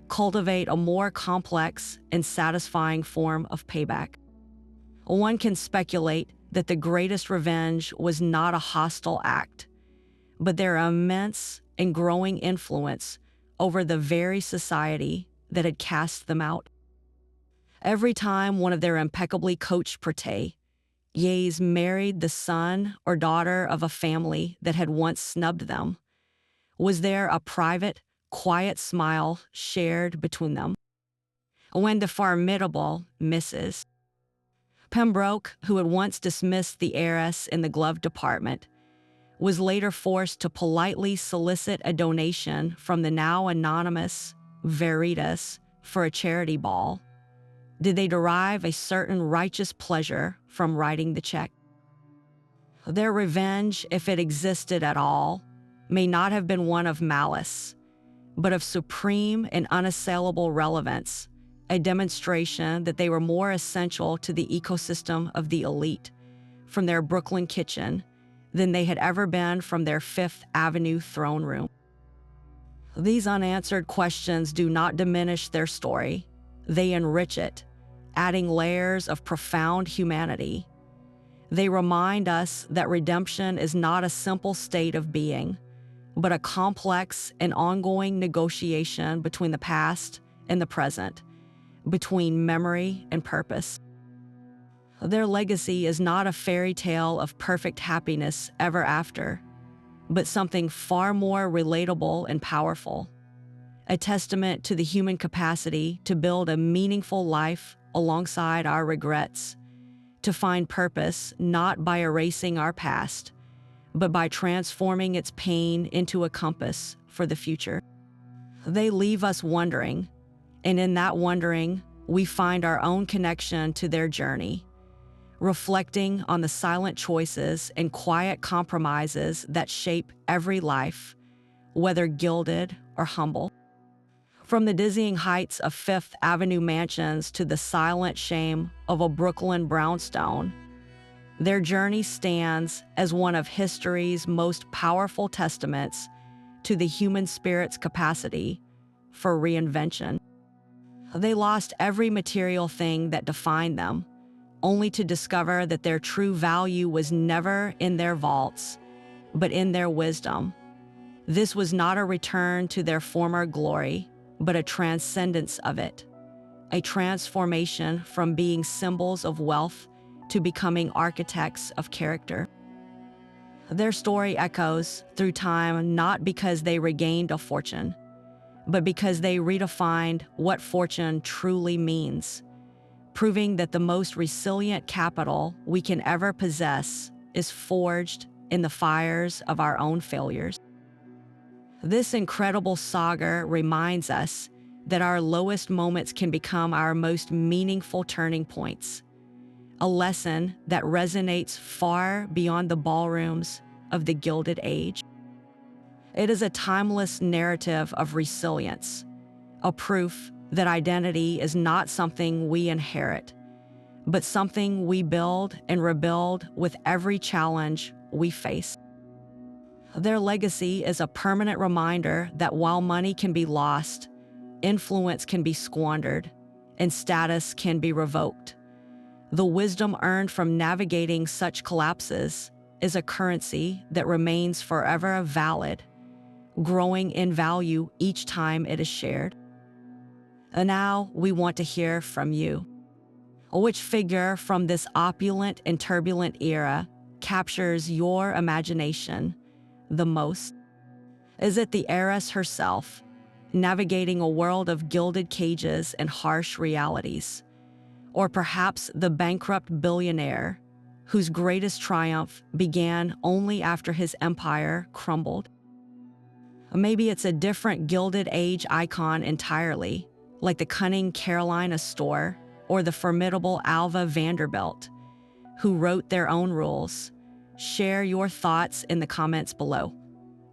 cultivate a more complex and satisfying form of payback? One can speculate that the greatest revenge was not a hostile act, but their immense and growing influence over the very society that had cast them out. Every time one of their impeccably coached protege married the son or daughter of a family that had once snubbed them, was there a private, quiet smile shared between them? When the formidable Mrs. Pembroke, who had once dismissed the heiress in the glove department, was later forced to politely solicit a donation from the now anonymous Veritas for a charity ball, did they derive a certain righteous pleasure from writing the check? Their revenge, if it existed at all, may not have been one of malice, but of supreme and unassailable relevance, a demonstration that they were more essential to the ecosystem of the elite from their Brooklyn kitchen than they had ever been from their Fifth Avenue throne room. These unanswered questions do not diminish their story, they enrich it, adding layers of profound humanity. They remind us that redemption is not a simple state of being, but a complex and ongoing negotiation between the past and the present, between memory and purpose. Their legacy is not a fairy tale of perfect happiness ever after, but something far more relatable and powerful, a testament to the human capacity to build a meaningful life alongside our regrets, to find purpose not by erasing our past, but by transforming its pain into a compass for the future. They leave us wondering, and in that wondering, we find our own connection to their journey, reflecting on the silent choices and quiet compromises that shape every life, whether gilded or humble. From the dizzying heights of Fifth Avenue mansions to the silent shame of a Brooklyn brownstone, their journey stands as one of history's most powerful testaments to the human spirit's capacity for reinvention. They lost every material thing that defined them, only to discover that their true value was never in their vaults, but in their wisdom. This was not a return to their former glory, but a transcendence of it, a transformation from being symbols of wealth to becoming architects of character. Their story echoes through time not because they regained a fortune, but because they redefined what fortune truly means, proving that the most resilient capital we can ever possess is forged in the fires of our own failures. This incredible saga reminds us that our lowest moments can become our most meaningful turning points, a lesson that resonates far beyond the ballrooms of the Gilded Age. It is a timeless narrative of resilience, a proof that identity is not something we inherit, but something we build and rebuild with every challenge we face. Their legacy is a permanent reminder that while money can be lost, influence can be squandered, and status can be revoked, the wisdom earned from navigating such collapses is a currency that remains forever valid, growing in value each time it is shared. And now we want to hear from you. Which figure from this opulent and turbulent era captures your imagination the most? Is it the heiress herself, navigating a world of gilded cages and harsh realities? Or perhaps the bankrupt billionaire, whose greatest triumph began only after his empire crumbled? Maybe it's a different Gilded Age icon entirely, like the cunning Caroline Astor or the formidable Alva Vanderbilt, who wrote their own rules. Share your thoughts in the comments below.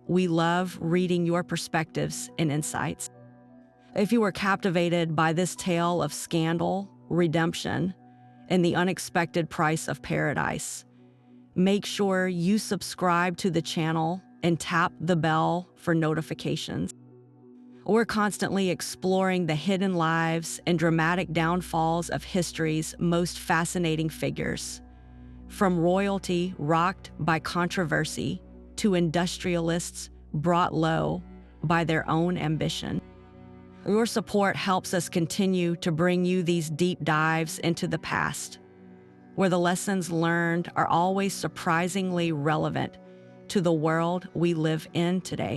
We love reading your perspectives and insights. If you were captivated by this tale of scandal, redemption, and the unexpected price of paradise, make sure you subscribe to the channel and tap the bell for notifications. We're constantly exploring the hidden lives and dramatic downfalls of history's most fascinating figures, from royalty rocked by controversy to industrialists brought low by their own ambition. Your support helps us continue to bring you these deep dives into the past, where the lessons learned are always surprisingly relevant to the world we live in today.